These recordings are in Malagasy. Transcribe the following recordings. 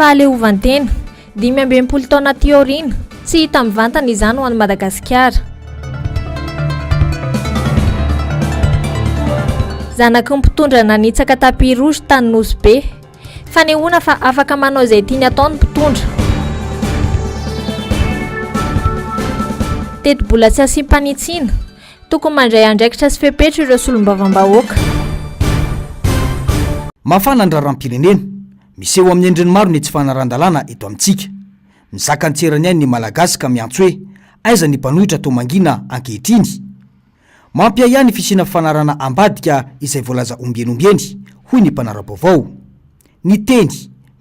Fahaleovantena 5 taona teoriana tsy hita mivantana izany ho an'i Madagasikara. Zanaky ny mpitondra nanitsaka tapis rouge tany Nosy be. Fanehoana fa afaka manao izay tiany ataony mpitondra. Teti-bola tsy asim-panitsiana, tokony mandray andraikitra sy fepetra ireo solombavam-bahoaka. Mafana ny raharam-pirenena, miseho amin'ny endriny maro ny tsy fanaran-dalàna eto amintsika. Mizaka antserany ihany ny malagasy ka miantso hoe aiza ny mpanohitra tao mangina ankehitriny. Mampia ihany fisiana fanarana ambadika izay voalaza ombieny hoy ny mpanara-baovao. Ny teny,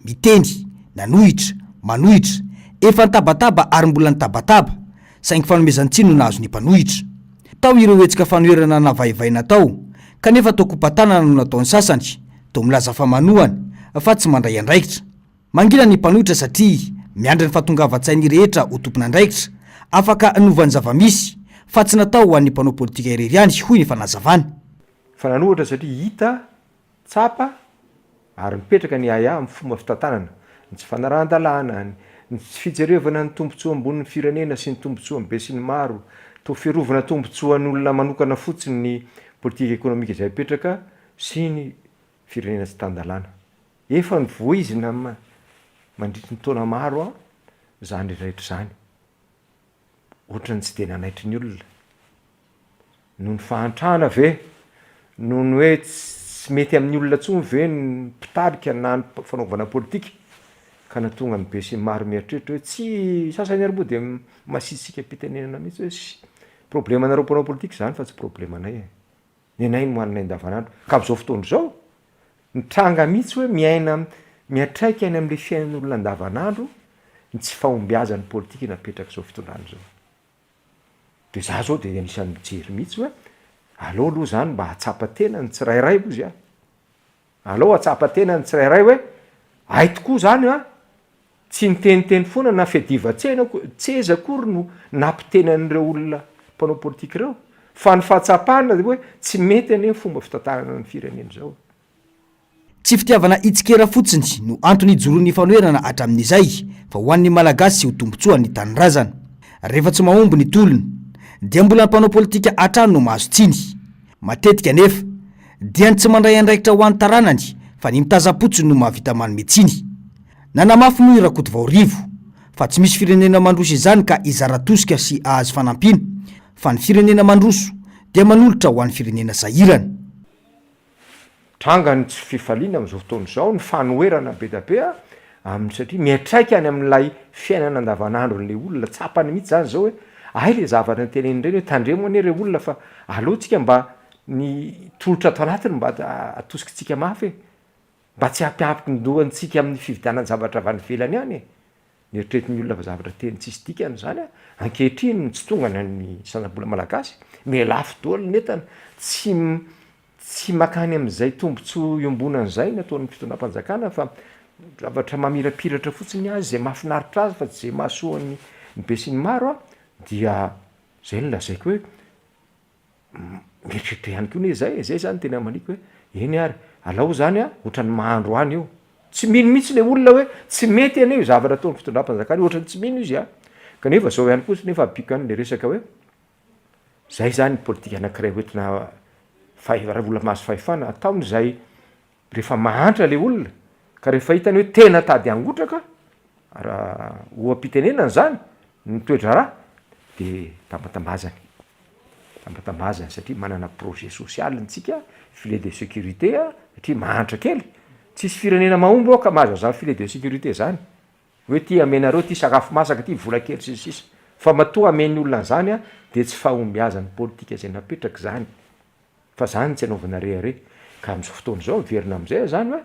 miteny, nanohitra, manohitra, efa nitabataba ary mbola nitabataba, saingy fanomezan-tsiny no nahazo ny mpanohitra. Tao ireo hetsika fanoherana navaivaina tao, kanefa tao kompatanana no nataon'ny sasany, tao milaza fa manohany, fa tsy mandray andraikitra. Mangina ny mpanohitra satria miandry ny fahatongavan-tsainy rehetra ho tompon'andraikitra, afaka anovan'ny zava-misy, fa tsy natao ho an'ny mpanao politika irery ihany hoy ny fanazavany. Fa nanohitra satria hita tsapa ary mipetraka ny aya amin'ny fomba fitantanana, ny tsy fanaran-dalàna, ny tsy fijerevana ny tombontsoa ambonin'ny firenena sy ny tombontsoa be sy ny maro, to fiarovana tombontsoan'olona manokana fotsiny ny politika ekonomika izay mipetraka sy ny firenena tsy tan-dalàna. Efa nivoizina mandritry ny taona maro zany rehetra zany. Ohatrany tsy de nanaitry ny olona. Noho ny fahantrana ve, noho ny hoe tsy mety amin'ny olona tsony ve ny mpitarika na ny fanaovana politika, ka natonga ny be sy maro mieritreritra hoe tsy sasany ary moa de masisika am-pitenenana mihitsy hoe problema nareo mpanao politika zany fa tsy problemanay. Ny anay no mananay andavanandro. Ka amin'izao fotoana izao, nitranga mihitsy hoe miaina miatraika any amin'ilay fiainan'olona andavanandro ny tsy fahombiazan'ny politika napetraka izao fitondrana izao. De za zao de anisan'ny mijery mihitsy hoe aleo aloha zany mba hatsapa-tena ny tsirairay moa izy aleo hatsapa-tena ny tsirairay hoe ay tokoa zany tsy niteniteny foana na fediva-tseza akory no nampitenan'ireo olona mpanao politika ireo, fa ny fahatsapana hoe tsy mety ane fomba fitantanana ny firenena zao. Tsy fitiavana itsikera fotsiny no antony ijoroan'ny fanoherana hatramin'izay fa ho an'ny malagasy ho tombontsoa ny tanindrazana. Rehefa tsy mahomby ny tolony dia mbola ny mpanao politika hatrany no mahazo tsiny. Matetika nefa dia ny tsy mandray andraikitra ho an'ny taranany fa ny mitaza-potsiny no mahavita manome tsiny. Nanamafy moa Rakoto Vaorivo fa tsy misy firenena mandroso izany ka izaratosika sy ahazo fanampiana, fa ny firenena mandroso dia manolotra ho an'ny firenena sahirana. Tranga ny tsy fifaliana amin'izao fotoana izao ny fanoherana be da be amin'ny satria miatraika any amin'ilay fiainana andavanandro n'ilay olona tsapany mihitsy zany zao hoe ay le zavatra ny teneniny ireny hoe tandremo anie ireo olona fa aleotsika mba ny tolotra ato anatiny mba atosikitsika mafy mba tsy hampiampiky ny dohantsika amin'ny fividianany zavatra avy any ivelany ihany. Nieritretin'ny olona fa zavatra teny tsisy dikany zany ankehitriny ny tsy tonga ny sanambola malagasy mialafo daholo netana tsy makany amin'izay tombontsoa iombonan'izay nataon'ny fitondram-panjakana fa zavatra mamirapiratra fotsiny azy zay mahafinaritra azy fa tsy zay mahasoan'ny be sy ny maro dia zay no lazaiko hoe mieritreritra ihany koa zay zany tena maniko hoe eny ary alao zany ohatrany mahandro any io tsy mino mihitsy le olona hoe tsy mety aneo zavatra ataon'ny fitondram-panjakana ohatrany tsy mino izy kanefa zao ihany koa nefa apiko any le resaka hoe zay zany politika anankiray hoentina olona mahazo fahefana ataony zay rehefa mahantra le olona ka rehefa hitany hoe tena tady angotraka oam-pitenenana zany ny toetra raha de tambatambazany satria manana projet social ntsika filet de sécurité satria mahantra kely tsisy firenena mahomby ka mahazo zany filet de sécurité zany hoe ty amenareo ty sakafo masaka ty vola kely sisisisa fa matoa amen'ny olona zany de tsy fahombiazan'ny politika zay napetraka zany fa zany tsy anaovana rehare. Ka amin'izao fotoana zao miverina amin'izay zany hoe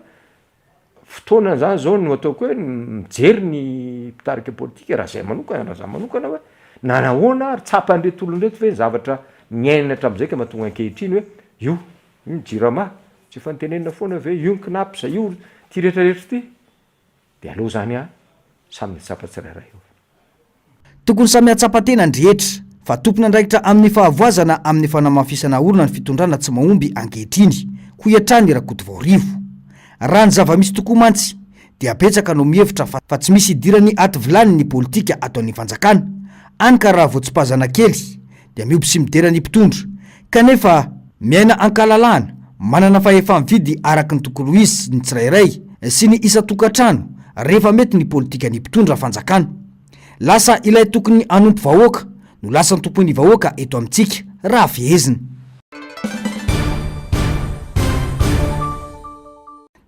fotoana zany zao no ataoko hoe mijery ny mpitarika politika raha zay manokana hoe nanahoana ary tsapan'reto olon'reto ve zavatra miainana hatramin'izay ka mahatonga ankehitriny hoe io jirama tsy efa nitenenina foana ve io knapy zay io ty rehetrarehetra ty de aleo zany samy tsapatsirairay io. Tokony samy hatsapa-tena ny rehetra fa tompony andraikitra amin'ny fahavoazana amin'ny fanamafisana olona ny fitondrana tsy mahomby ankehitriny ho iatrany Rakoto Vaorivo. Raha ny zava-misy tokoa mantsy dia apetsaka no mihevitra fa tsy misy idirany aty vilany ny politika ataon'ny fanjakana, any ka raha voatsipazana kely dia mioby sy midera ny mpitondra, kanefa miaina ankalalahana manana fahefa-mividy araky ny tokony ho izy ny tsirairay sy ny isa-tokantrano rehefa mety ny politika ny mpitondra fanjakana. Lasa ilay tokony anompo vahoaka no lasa ny tompony vahoaka eto amintsika raha fehezina.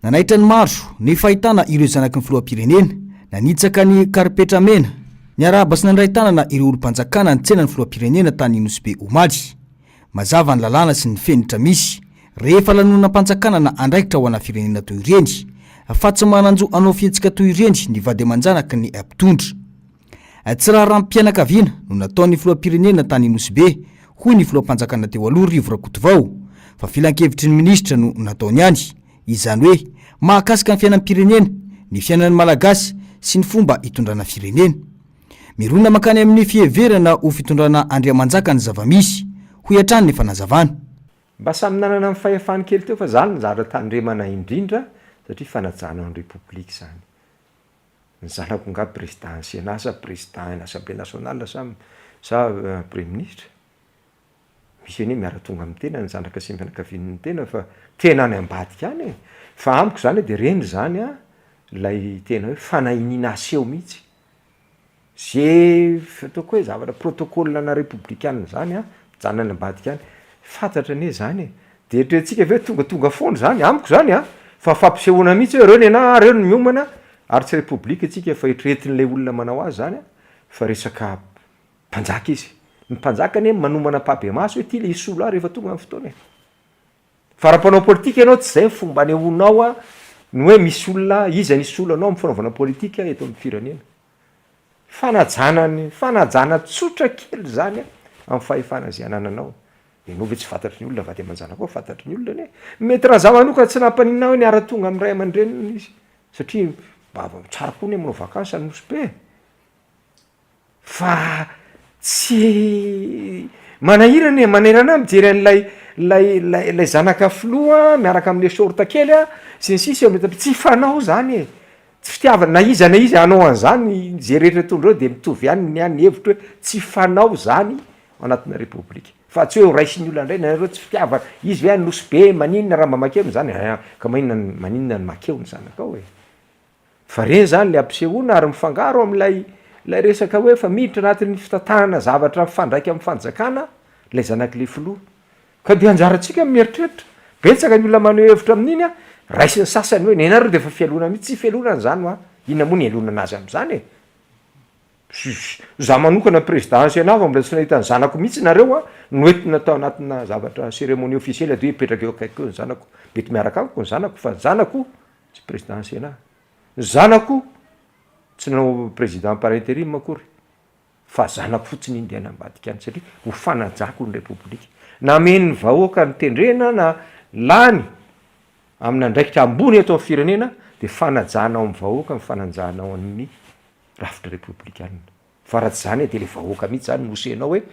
Nanaitra ny maro ny fahitana ireo zanaky ny filoham-pirenena nanitsaka ny karipetra mena ny arahaba sy nandray tanana ireo olom-panjakana ny tsena ny filoham-pirenena tany Nosy Be Omaly. Mazava ny lalàna sy ny fenitra misy rehefa lanonam-panjakana na andraikitra ho ana firenena toy ireny, fa tsy mananjo anao fihetsika toy ireny ny vady aman-janaky ny mpitondra. Tsy raha rampim-pianakaviana no nataon'ny filoham-pirenena tany Nosy Be hoy ny filoham-panjakana teo aloha Rivo Rakotovao, fa filan-kevitry ny minisitra no nataony ihany, izany hoe mahakasika ny fiainam-pirenena, ny fiainan'ny malagasy sy ny fomba hitondrana firenena. Mirona makany amin'ny fiheverana ho fitondrana Andriamanjaka ny zava-misy, hoy hatrany ny fanazavana. Mba samy nanana amin'ny fahefany kely teo fa zany nizara tandremana indrindra satria fanajana ny republika zany. Ny zanako nga présidence na sa président l'Assemblée nationale sa premier ministre. Misy ene miara tonga amin'ny tena ny zanaka sy mianakavian'ny tena fa tena any ambadika any. Fa amiko zany dia reny zany lay tena hoe fanahiniana aseho mihitsy. Zay fataoko hoe zavatra protocole na républicaine zany mijanona any ambadika any. Fantatra ane zany dia eritreretintsika ve tonga foana zany amiko zany fa fampisehoana mihitsy hoe reo ny miomana ary tsy republika itsika fa eritreretin'ilay olona manao azy zany fa resaka mpanjaka izy. Ny mpanjaka ane manomana pabe maso hoe ty le isolo rehefa tonga amin'ny fotoana. Fa raha mpanao politika ianao tsy zay fomba anehoanao ny hoe misy olona iza nisy olona anao amin'ny fanaovana politika eto amin'ny firenena. Fanajana tsotra kely zany amin'ny fahefana zay anananao. Enao ve tsy fantatry ny olona vady aman-jana koa fantatry ny olona ne. Mety raha zava-noka tsy nampaninao hoe niara tonga amin'ny ray aman-dreniny izy satria tsara koa ne manao vakansy any Nosy Be. Fa tsy manahirana manerana mijery an'lay zanaka filoha miaraka amin'le sorta kely sy ny sisa mety tsy fanao zany tsy fitiavana na izy anao an'izany zay rehetra tondreo dia mitovy ihany ny hevitra hoe tsy fanao zany anatina republika. Fa tsy hoe raisy ny olona indray nareo tsy fitiavana izy hoe Nosy Be maninona raha mba makeo zany ka maninona ny makeo ny zanaka hoe. Fa reny zany le ampisehoana ary mifangaro amin'ilay resaka hoe fa miditra anatin'ny fitantanana zavatra mifandraika amin'ny fanjakana lay zanak'le filoha. Ka dia anjarantsika mieritreritra betsaka ny olona maneho hevitra amin'iny raisy ny sasany hoe nenareo dia efa fialona mihitsy tsy fialonana zany inona moa ny elonana azy amin'izany za manokana présidence anao mbola tsy nahita ny zanako mihitsy nareo noentina tao anatina zavatra cérémonie officielle de petraka eo akaiky ny zanako mety miaraka amiko ny zanako fa zanako tsy présidence anahy zanako tsy nanao président par intérim akory fa zanako fotsiny indiana ambadika any satria ho fanajako ny republika nameny vahoaka ny tendrena na lany amin'ny andraikitra ambony eto amin'ny firenena dia fanajanao amin'ny vahoaka ny fananjanao amin'ny rafitra republikanina. Fa raha tsy zany dia le vahoaka mihitsy zany nosenao hoe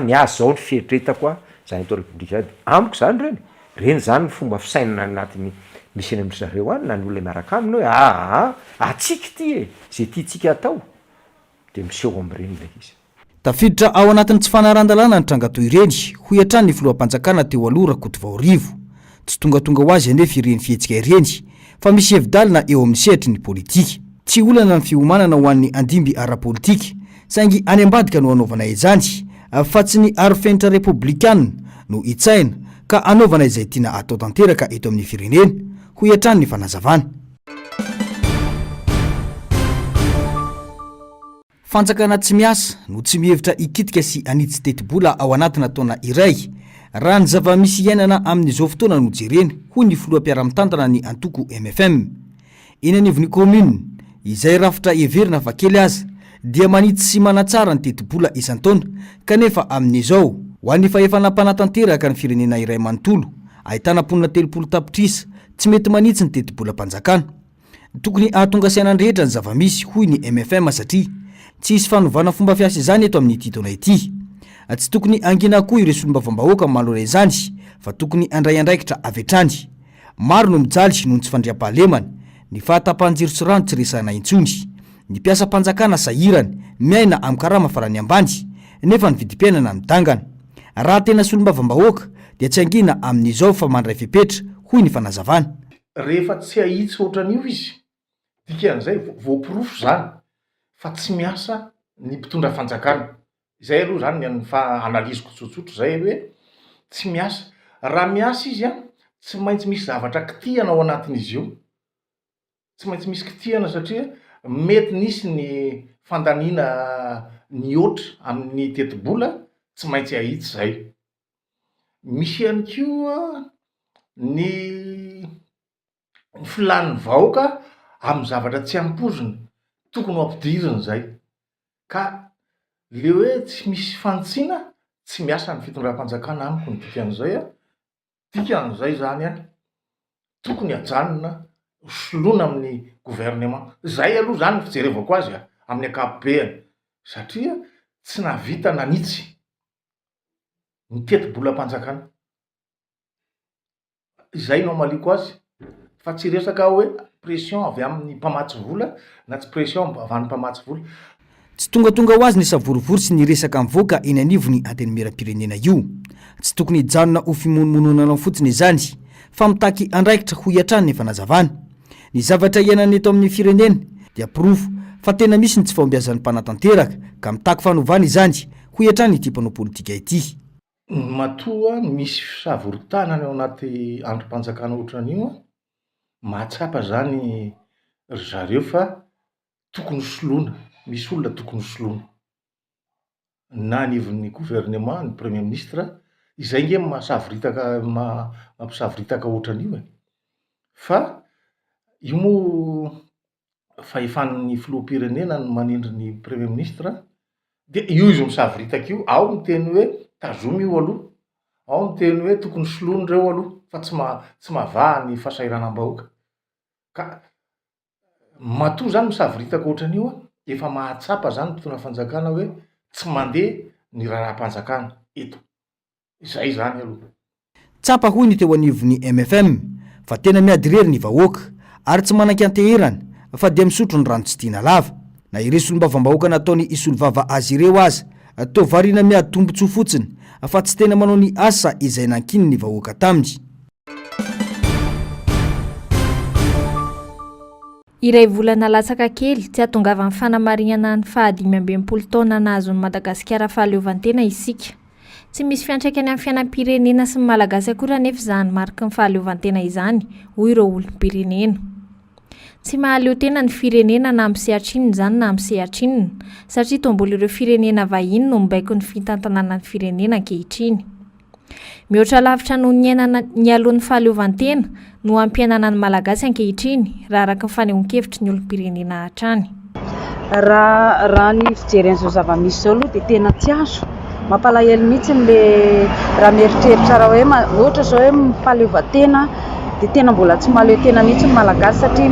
ny azy zao ny fieritretako zany atao republika zany. Amiko zany reny zany ny fomba fisainana anatin'ny misy eny amin'ny zareo any na ny olona miaraka aminy hoe atsika ty zay tiatsika atao dia miseho amin'ireny ilay izy. Tafiditra ao anatin'ny tsy fanarandalana ny tranga toy ireny hoy hatrany ny filoham-panjakana teo aloha Rakotovao Rivo. Tsy tongatonga ho azy anefa ireny fihetsika ireny fa misy hevidalina eo amin'ny sehatry ny politika. Tsy olana ny fiomanana ho an'ny andimby ara-politika saingy any ambadika no anaovana izany fa tsy ny arofenitra republikanina no hitsaina ka anaovana izay tiana atao tanteraka eto amin'ny firenena hoy hatrany ny fanazavana. Fanjakana tsy miasa no tsy mihevitra ikitika sy anitsy teti-bola ao anatina taona iray raha ny zava-misy iainana amin'izao fotoana no jerena hoy ny filoham-piara-mitantana ny antoko MFM. Eny anivon'ny commune izay rafitra heverina fa kely aza dia manitsy sy manatsara ny teti-bola isan-taona kanefa amin'izao ho an'ny fahefanam-panatanteraka ny firenena iray manontolo ahitana mponina 30 tapitrisa tsy mety manitsy ny teti-bola mpanjakana. Tokony ahatonga saina rehetra ny zava-misy hoy ny MFM satria tsy isy fanovana fomba fiasa izany eto amin'ny titona ity. Tsy tokony angina koa ireo solombavam-bahoaka maloara izany fa tokony andray andraikitra avy hatrany. Maro no mijaly noho ny tsy fandriam-pahalemana ny fahatapahan-jiro sy rano tsy resana intsony. Ny mpiasa mpanjakana sahirany miaina amin'ny karama farany ambany nefa ny vidim-piainana midangana. Raha tena solombavam-bahoaka dia tsy angina amin'izao fa mandray fepetra hoy ny fanazavana. Rehefa tsy ahitsy ohatran'io izy dikan'izay voapirofo zany fa tsy miasa ny mpitondra fanjakana. Izay aloha zany ny analiziko tsotsotra zay hoe tsy miasa. Raha miasa izy tsy maintsy misy zavatra kitihana ao anatin'izy io. Tsy maintsy misy kitihana satria mety nisy ny fandaniana ny oatra amin'ny teti-bola tsy maintsy ahitsy zay. Misy ihany koa ny filan'ny vahoaka amin'ny zavatra tsy ampozina tokony ho ampidirina zay. Ka le hoe tsy misy fantsiana tsy miasa ny fitondram-panjakana amiko ny dikan'izay dikan'izay zany tokony hajanona soloina amin'ny gouvernement. Zay aloha zany ny fijerevako azy amin'ny ankapobeny satria tsy nahavita nanitsy ny teti-bolam-panjakana. Izay no amaliko azy fa tsy resaka hoe pression avy amin'ny mpamatsy vola na tsy pression avy amin'ny mpamatsy vola. Tsy tongatonga ho azy ny savorivory sy ny resaka mivoaka eny anivony antenimiera-pirenena io. Tsy tokony hijanona ho fimonomononana fotsiny izany fa mitaky andraikitra ho hiatrany ny fanazavana. Ny zavatra iainany eto amin'ny firenena dia pirofo fa tena misy ny tsy fahombiazan'ny mpanatanteraka ka mitaky fanovana izany ho hiatrany ity mpanao politika ity. Matoa misy fisavorontanany ao anaty androm-panjakana ohatran'io mahatsapa zany zareo fa tokony soloina. Misy olona tokony soloina na anivon'ny gouvernement, ny premier ministre, izay nge mampisavoritaka ohatran'io fa io moa fahefan'ny filoham-pirenena ny manindry ny premier ministre dia io izy misavoritaka io. Ao ny teny hoe tazomy io aloha, ao ny teny hoe tokony soloina reo aloha fa tsy mavaha ny fahasahiranam-bahoaka. Ka matoa zany misavoritaka ohatran'io efa mahatsapa zany mpitondra fanjakana hoe tsy mandeha ny raharaham-panjakana eto. Izay zany aloha. Tsapa hoy ny teo anivon'ny MFM fa tena miadirery ny vahoaka ary tsy manan-kanteherana fa dia misotro ny rano tsy tiana lava. Na ireo solombavam-bahoaka nataony isolovava azy ireo aza toa variana miady tombotsoa fotsiny fa tsy tena manao ny asa izay nankiny ny vahoaka taminy. Iray volana latsaka kely tsy ahatongava amin'ny fanamarinana ny 520 taona nazon'ny Madagasikara fahaleovantena isika. Tsy misy fiantraikany amin'ny fiainam-pirenena sy ny malagasy akory anefa izany mariky ny fahaleovantena izany hoy ireo olom-pirenena. Tsy mahaleo tena ny firenena na amin'ny sehatrininy izany na amin'ny sehatrininy satria toa mbola ireo firenena vahiny no mibaiko ny fitantanana ny firenena ankehitriny. Mihoatra lavitra noho ny iainana ny alohan'ny fahaleovantena no ampiainana ny malagasy ankehitriny raha araka ny fanehoan-kevitry ny olom-pirenena hatrany. Raha ny fijeren'izao zava-misy izao aloha dia tena tsy azo. Mampalahelo mihitsy le raha mieritreritra raha hoe ohatra izao hoe fahaleovantena dia tena mbola tsy mahaleo tena mihitsy ny malagasy satria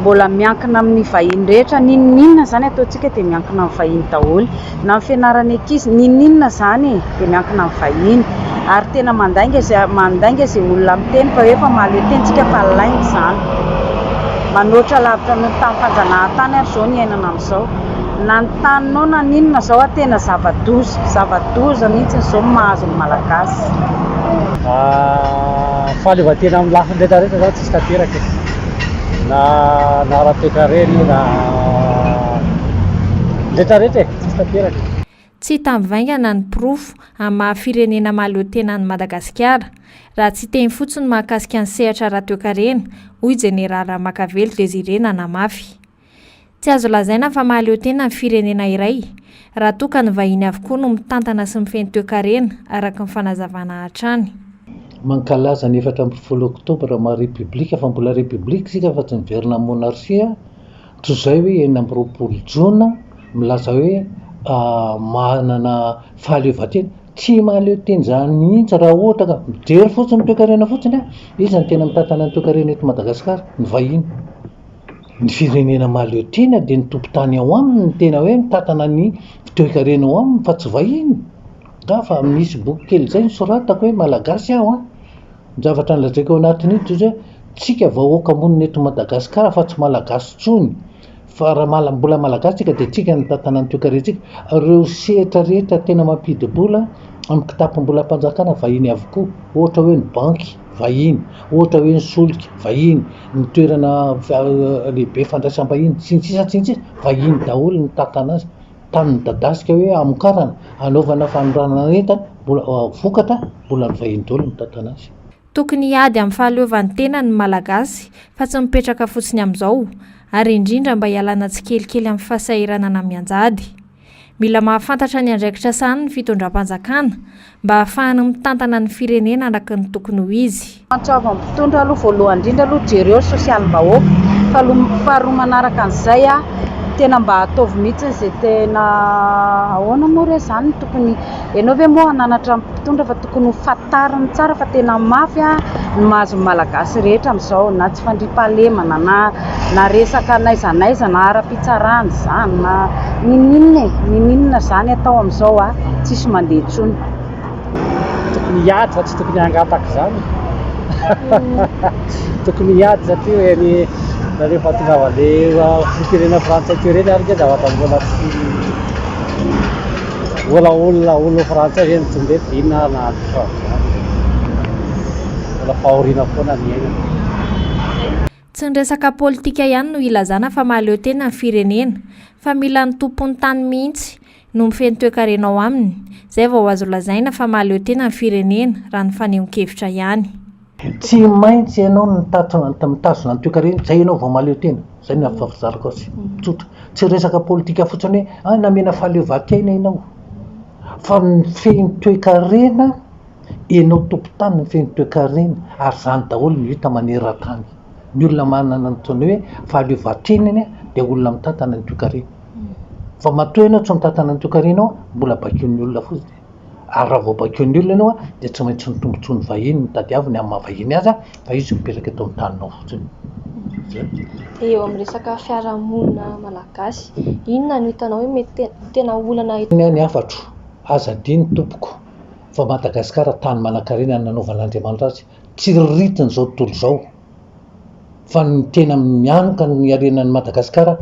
mbola miankina amin'ny vahiny rehetra. Ninninona zany ataontsika dia miankina amin'ny vahiny daholo. Na amin'ny fianarana ankizy ninninona zany dia miankina amin'ny vahiny. Ary tena mandainga izay olona miteny fa hoe efa mahaleo teny tsika fa lainga izany. Manoatra lavitra no tamin'ny fanjanahantany ary izao ny iainana amin'izao. Na ny taninao na ninona izao tena zava-doza mihitsy izao mahazo ny malagasy. Fahaleovantena amin'ny lafiny rehetrarehetra zany tsisy tanteraka na ara-toekarena na rehetrarehetra tsisy tanteraka. Tsy tamvaingana ny pirofo amin'ny mahafirenena mahaleo tena ny Madagasikara raha tsy teny fotsiny mahakasika ny sehatra ara-toekarena hoy Jenerala Ramakavelo Désiré Nanamafy. Tsy azo lazaina fa mahaleo tena ny firenena iray raha toa ka ny vahiny avokoa no mitantana sy mifeny toekarena araka ny fanazavana hatrany. Mankalaza ny 14 Oktobra maha-repiblika fa mbola repiblika sika fa tsy miverina monarsia. Toy izay hoe 9 Jona milaza hoe manana fahaleovantena. Tsy mahaleo teny zany mihitsy raha ohatra ka mijery fotsiny toekarena fotsiny izy ny tena mitantana ny toekarena eto Madagasikara ny vahiny. Ny firenena mahaleo tena dia ny tompon-tany ao aminy ny tena hoe mitantana ny toekarena ao aminy fa tsy vahiny. Fa misy boky kely izay nisoratako hoe malagasy aho. Ny zavatra nilazaiko ao anatin'io dia tsika vahoaka monina eto Madagasikara fa tsy malagasy tsony fa raha mbola malagasy tsika dia tsika ny tantana ny toekaretsika reo sehatra rehetra tena mampidibola amin'ny kitapom-bola mpanjakana vahiny avokoa ohatra hoe ny banky vahiny ohatra hoe ny solika vahiny ny toerana lehibe fandraisam-bahiny tsintsisa vahiny daholo ny tantana azy tamin'ny dadasika hoe amokarana anaovana fanoranana entana vokatra mbola ny vahiny daholo ny tantana azy. Tokony hiady amin'ny fahaleovan'ny tena ny malagasy fa tsy mipetraka fotsiny amin'izao ary indrindra mba hialana tsikelikely amin'ny fahasahiranana mianjady. Mila mahafantatra ny andraikitra sahany ny fitondram-panjakana mba ahafahany mitantana ny firenena araka ny tokony ho izy. Mantsava mpitondra aloha voalohany indrindra aloha jereo sosialim-bahoaka faharoa manaraka an'izay tena mba ataovy mihitsy izay tena ahoana moa re zany tokony ianao ve moa ananatra mpitondra fa tokony ho fatariny tsara fa tena mafy ny mahazo malagasy rehetra amin'izao na tsy fandriam-pahalemana na resaka naizanaiza na ara-pitsarany zany na ninina zany atao amin'izao tsisy mandeha tsony. Tokony hiady fa tsy tokony hangataka zany tokony hiady satria ny rehefa tonga avale firenena frantsay teo reny ary ngeza vata mbola tsy mbola olona frantsay reny tonga hoe vinona na mbola fahoriana foana ny aina. Tsy ny resaka politika ihany no ilazana fa mahaleo tena ny firenena fa mila ny tompon'ny tany mihitsy no mifeny toe-karena ao aminy izay vao azo lazaina fa mahaleo tena ny firenena raha ny fanehoan-kevitra ihany. Tsy maintsy ianao mitazona ny toe-karena zay ianao vao mahaleo tena zay ny afafizarako azy tsotra tsy resaka politika fotsiny hoe namena fahaleovan-tena ianao fa mifeny toe-karena ianao tompo-tany ny mifeny toe-karena ary zany daholo ny hita maneran-tany. Ny olona manana nytony hoe fahaleovan-tenany dia olona mitantana ny toe-karena fa matoa ianao tsy mitantana ny toe-karena mbola bakeon'ny olona fotsiny ary raha vao bakeon'ny olona ianao dia tsy maintsy ny tombontsoany vahiny mitadiaviny amin'ny mahavahiny azy fa izy mipetraka eto amin'ny taninao fotsiny. Eo amin'ny resaka fiarahamonina malagasy inona no hitanao hoe mety tena olana ny afatro aza diny tompoko fa Madagasikara tany manan-karena nanaovan'Andriamanitra azy tsy riritiny izao tontolo izao fa ny tena mianoka ny arenan'ny Madagasikara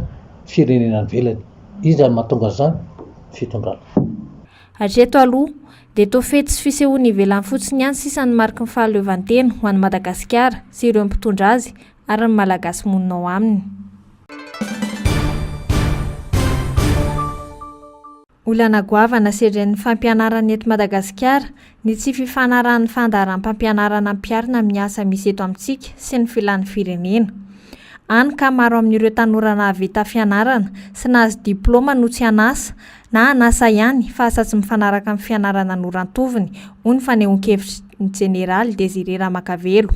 firenena ivelany izy any mahatonga izany fitondrana. Hatreto aloha dia toa fety sy fisehoana ivelany fotsiny ihany sisa ny mariky ny fahaleovan-tena ho an'ny Madagasikara sy ireo mpitondra azy ary ny malagasy monina ao aminy. Olana goavana sedren'ny fampianarana eto Madagasikara ny tsy fifanaran'ny fandaharam-pampianarana ampiarina miasa misy eto amintsika sy ny filan'ny firenena. Any ka maro amin'ireo tanora nahavita fianarana sy nahazo diplôma no tsy hanasa na hanasa ihany fa asa tsy mifanaraka amin'ny fianarana norantoviny hoy ny fanehoan-kevitry ny jeneraly Desiré Ramakavelo.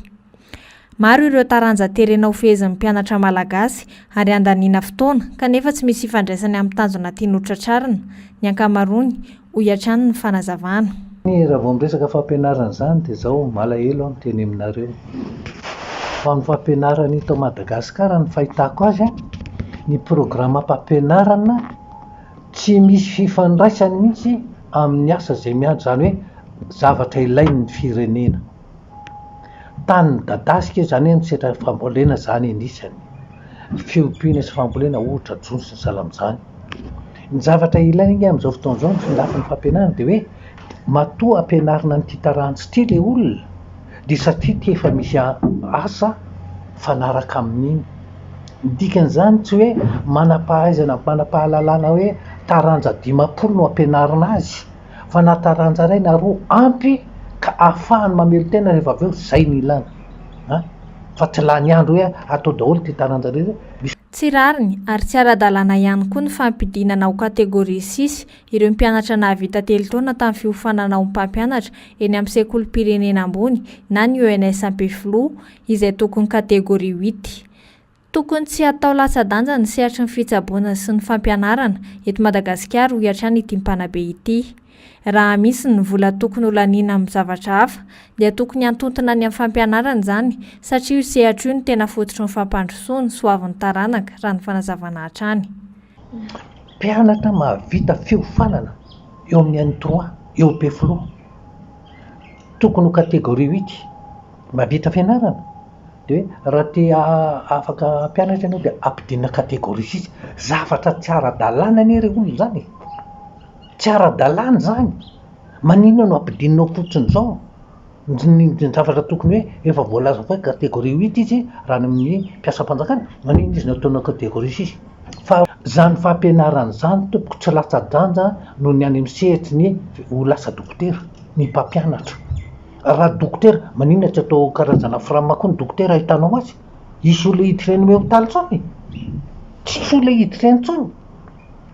Maro ireo taranja terena ho fezin'ny mpianatra malagasy ary andaniana fotoana kanefa tsy misy ifandraisany amin'ny tanjona tiany hotratrarina ny ankamaroany ho hiatrany ny fanazavana. Raha vao miresaka fampianarana izany dia izao malahelo ny teny aminareo fa ny fampianarana eto Madagasikara ny fahitako azy ny programa fampianarana tsy misy fifandraisany mihitsy amin'ny asa izay miady zany hoe zavatra ilain'ny firenena. Tany dadasika izany hoe misetra fambolena zany anisany fiompiana sy fambolena ohatra jony sy ny salam'izany. Ny zavatra ilaina amin'izao fotoana izao ny lafin'ny fampianarana dia hoe matoa ampianarina ny titaransy ity ilay olona dia satria ty efa misy asa fanaraka amin'iny. Ny dikan'izany tsy hoe manam-pahaizana manam-pahalalana hoe taranja 500 no ampianarina azy fa na taranja iray na roa ampy ka ahafahany mamelo tena rehefa avy eo izay ny ilana fa tsy lany andro hoe atao daholo ty taranja rehetra. Tsy rariny ary tsy ara-dalàna ihany koa ny fampidinana ho kategoria 6 ireo mpianatra nahavita telo taona tamin'ny fiofanana ho mpampianatra eny amin'ny sekolim-pirenena ambony na ny ONS Ampefloa izay tokony kategoria 8. Tokony tsy atao latsa-danja ny sehatry ny fitsaboana sy ny fampianarana eto Madagasikara ho hiatrany ity mpanabe ity. Raha misy ny vola tokony ho laniana amin'ny zavatra hafa dia tokony hantontona ny amin'ny fampianarana izany satria io sehatra io ny tena fototry ny fampandrosoana sy hoavin'ny taranaka raha ny fanazavana hatrany. Mpianatra mahavita fiofanana eo amin'ny any 3 eo Ampefloa tokony ho kategoria 8 mahavita fianarana de hoe raha tia afaka mpianatra ianao de ampidinina kategoria sisa zavatra tsy ara-dalàna anie re olona zany, tsy ara-dalàna zany. Maninona no ampidinina fotsiny zao ny zavatra tokony hoe efa voalaza fa kategoria 8 izy raha ny amin'ny mpiasam-panjakana, maninona izy nataona kategoria 6? Fa zany fampianarana zany tompoko tsy latsa-danja no ny any amin'ny sehatriny ho lasa dokotera ny mpampianatra. Raha dokotera maninona tsy atao karazana framako ny dokotera ahitanao azy? Isy olona hidireny me hopitaly tsony, tsisy olona hidireny tsony.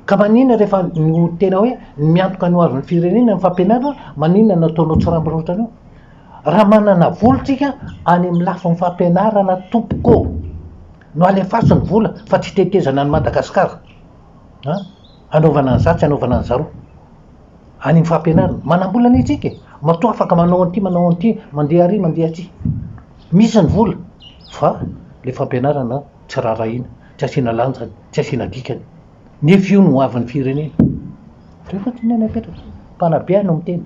Ka maninona rehefa no tena hoe miantoka ny ho avin'ny firenena ny fampianarana, maninona nataonao tsy ramborotra anio? Raha manana vola tsika any amin'ny lafiny fampianarana tompoko no alefaso ny vola fa tsy tetezana ny Madagasikara. Anaovana an'izany tsy anaovana an'zaro any amin'ny fampianarana manam-bola ny tsika, matoa afaka manao an'ity manao an'ity, mandeha ary mandeha aty, misy ny vola fa le fampianarana tsy rarahina, tsy asiana lanja, tsy asiana dikany. Nefa io no ho avin'ny firenena. Rehefa tsy neny apetraka mpanabe no miteny.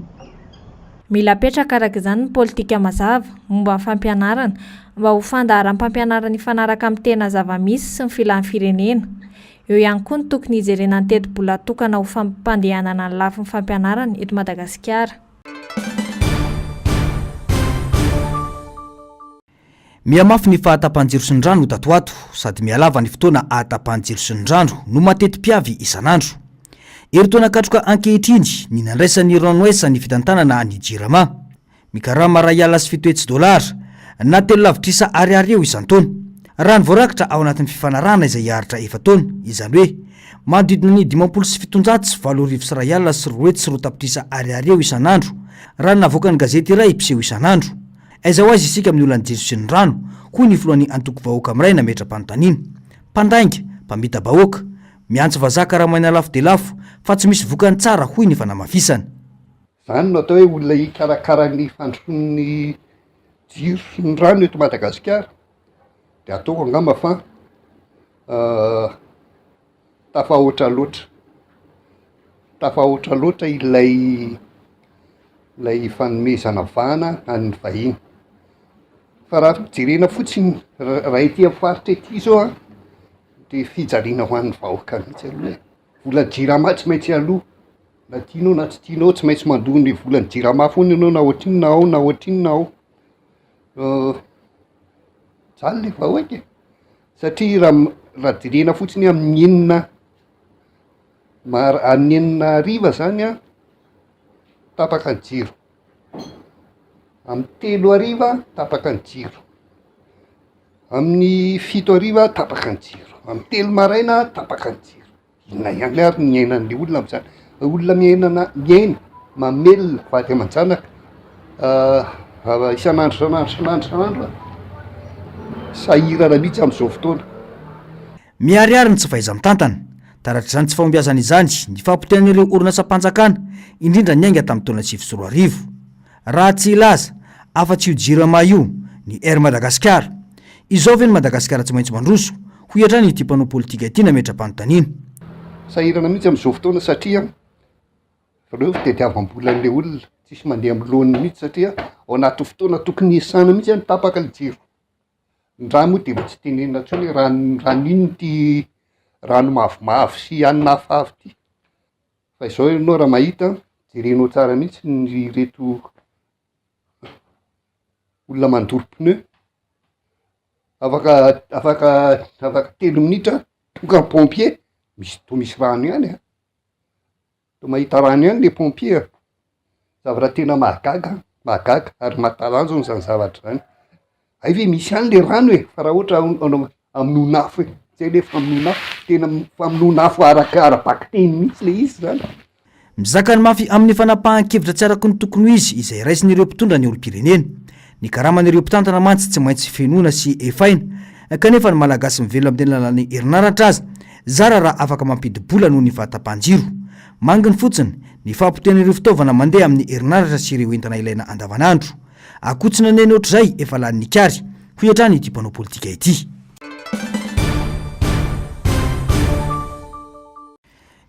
Mila apetraka araka izany ny politika mazava momba ny fampianarana mba ho fandaharam-pampianarana ifanaraka amin'ny tena zava-misy sy ny filan'ny firenena. Eo ihany koa ny tokony hijerena ny teti-bola tokana ho fampandehanana ny lafin'ny fampianarana eto Madagasikara. Mihamafy ny fahatapahan-jiro sy ny rano tatoato sady mialava ny fotoana ahatapahan-jiro sy ny rano no mateti-piavy isan'andro. Eritoana katroka ankehitriny ny nandraisan'ny ranoesa ny fitantanana ny jirama mikarama raiala sy fitoetsy dolara na telo lavitrisa ariary eo isan-taona raha ny voarakitra ao anatin'ny fifanarahana izay aritra efa taona, izany hoe manodidina ny 50 sy 700 sy 8 sy raiala sy 8 sy 4 tapitrisa ariary eo isan'andro raha navoaka ny gazety iray mpiseho isan'andro. Aiza ho azy isika amin'ny olana jiro sy ny rano, hoy ny voalohan'ny antoko vahoaka amiray nametra-panontaniana. Mpandainga, mpamita bahoaka, miantso vazaka raha maina lafo de lafo fa tsy misy vokany tsara, hoy ny fanamafisana. Zany no atao hoe olona hikarakara ny fandrosoan'ny jiro sy ny rano eto Madagasikara de ataoko angamba fa tafahoatra loatra ilay fanomezana vahana an'ny vahiny. Fa raha jerena fotsiny raha ety amin'ny faritra ety zao de fijaliana ho an'ny vahoaka mihitsy aloha. Volan'ny jirama tsy maintsy aloha, na tianao na tsy tianao tsy maintsy mandoa ny volan'ny jirama foana ianao na ohatrinona ao na ohatrinona ao. Zany le vahoaka e, satria raha jerena fotsiny amin'ny enina ariva zany tapaka ny jiro, amin'ny 3 ariva tapaka ny jiro, amin'ny 7 ariva tapaka ny jiro, amin'ny 3 maraina tapaka ny jiro. Inona ihany ary ny ainan'le olona amin'izany? Olona miaina mamelona vady aman-janaka isan'andro sahirana mihitsy amin'izao fotoana. Miariary ny tsy fahaiza mitantana, taratra izany tsy fahombiazana izany ny fampitenan'ireo orinasa-panjakana indrindra ny ainga tamin'ny taona 2004. Raha tsy ilaza afa-tsy io jirama io ny Air Madagasikara. Izao ve ny Madagasikara tsy maintsy mandroso, hoy hatrany ity mpanao politika ity nametra-panontaniana. Sahirana mihitsy amin'izao fotoana satria reo fitadiavam-bola an'le olona tsisy mandeha amin'ny laoniny mihitsy satria ao anaty fotoana tokony hiasana mihitsy ny tapaka ny jiro. Ny rano moa dia tsy tenenina intsony rano ino ty rano mavomavo sy anina hafahavy ty. Fa izao ianao raha mahita jerenao tsara mihitsy ny reto olona mandoro pneu, afaka 3 minitra tonga ny pompier, misy rano ihany to mahita rano ihany le pompier. Zavatra tena mahagaga ary mahatalanjona izany zavatra zany. Ay ve misy ihany le rano e, fa raha ohatra aminonafo e, zay le faminonafo, tena faminonafo ara-bakiteny mihitsy le izy zany. Mizaka ny mafy amin'ny fanapahan-kevitra tsy araka ny tokony izy izay raisin'ireo mpitondra ny olom-pirenena. Ny karaman'ireo mpitantana mantsy tsy maintsy fenoana sy efaina, kanefa ny malagasy mivelona amin'ny lalan'ny herinaratra azy, zara raha afaka mampidibola noho ny fahatapahan-jiro. Manginy fotsiny ny fampitenan'ireo fitaovana mandeha amin'ny herinaratra sy ireo entana ilaina andavanandro. Akotsina neny ohatr'izay efa lanin'ny kary, hoy hatrany ity mpanao politika ity.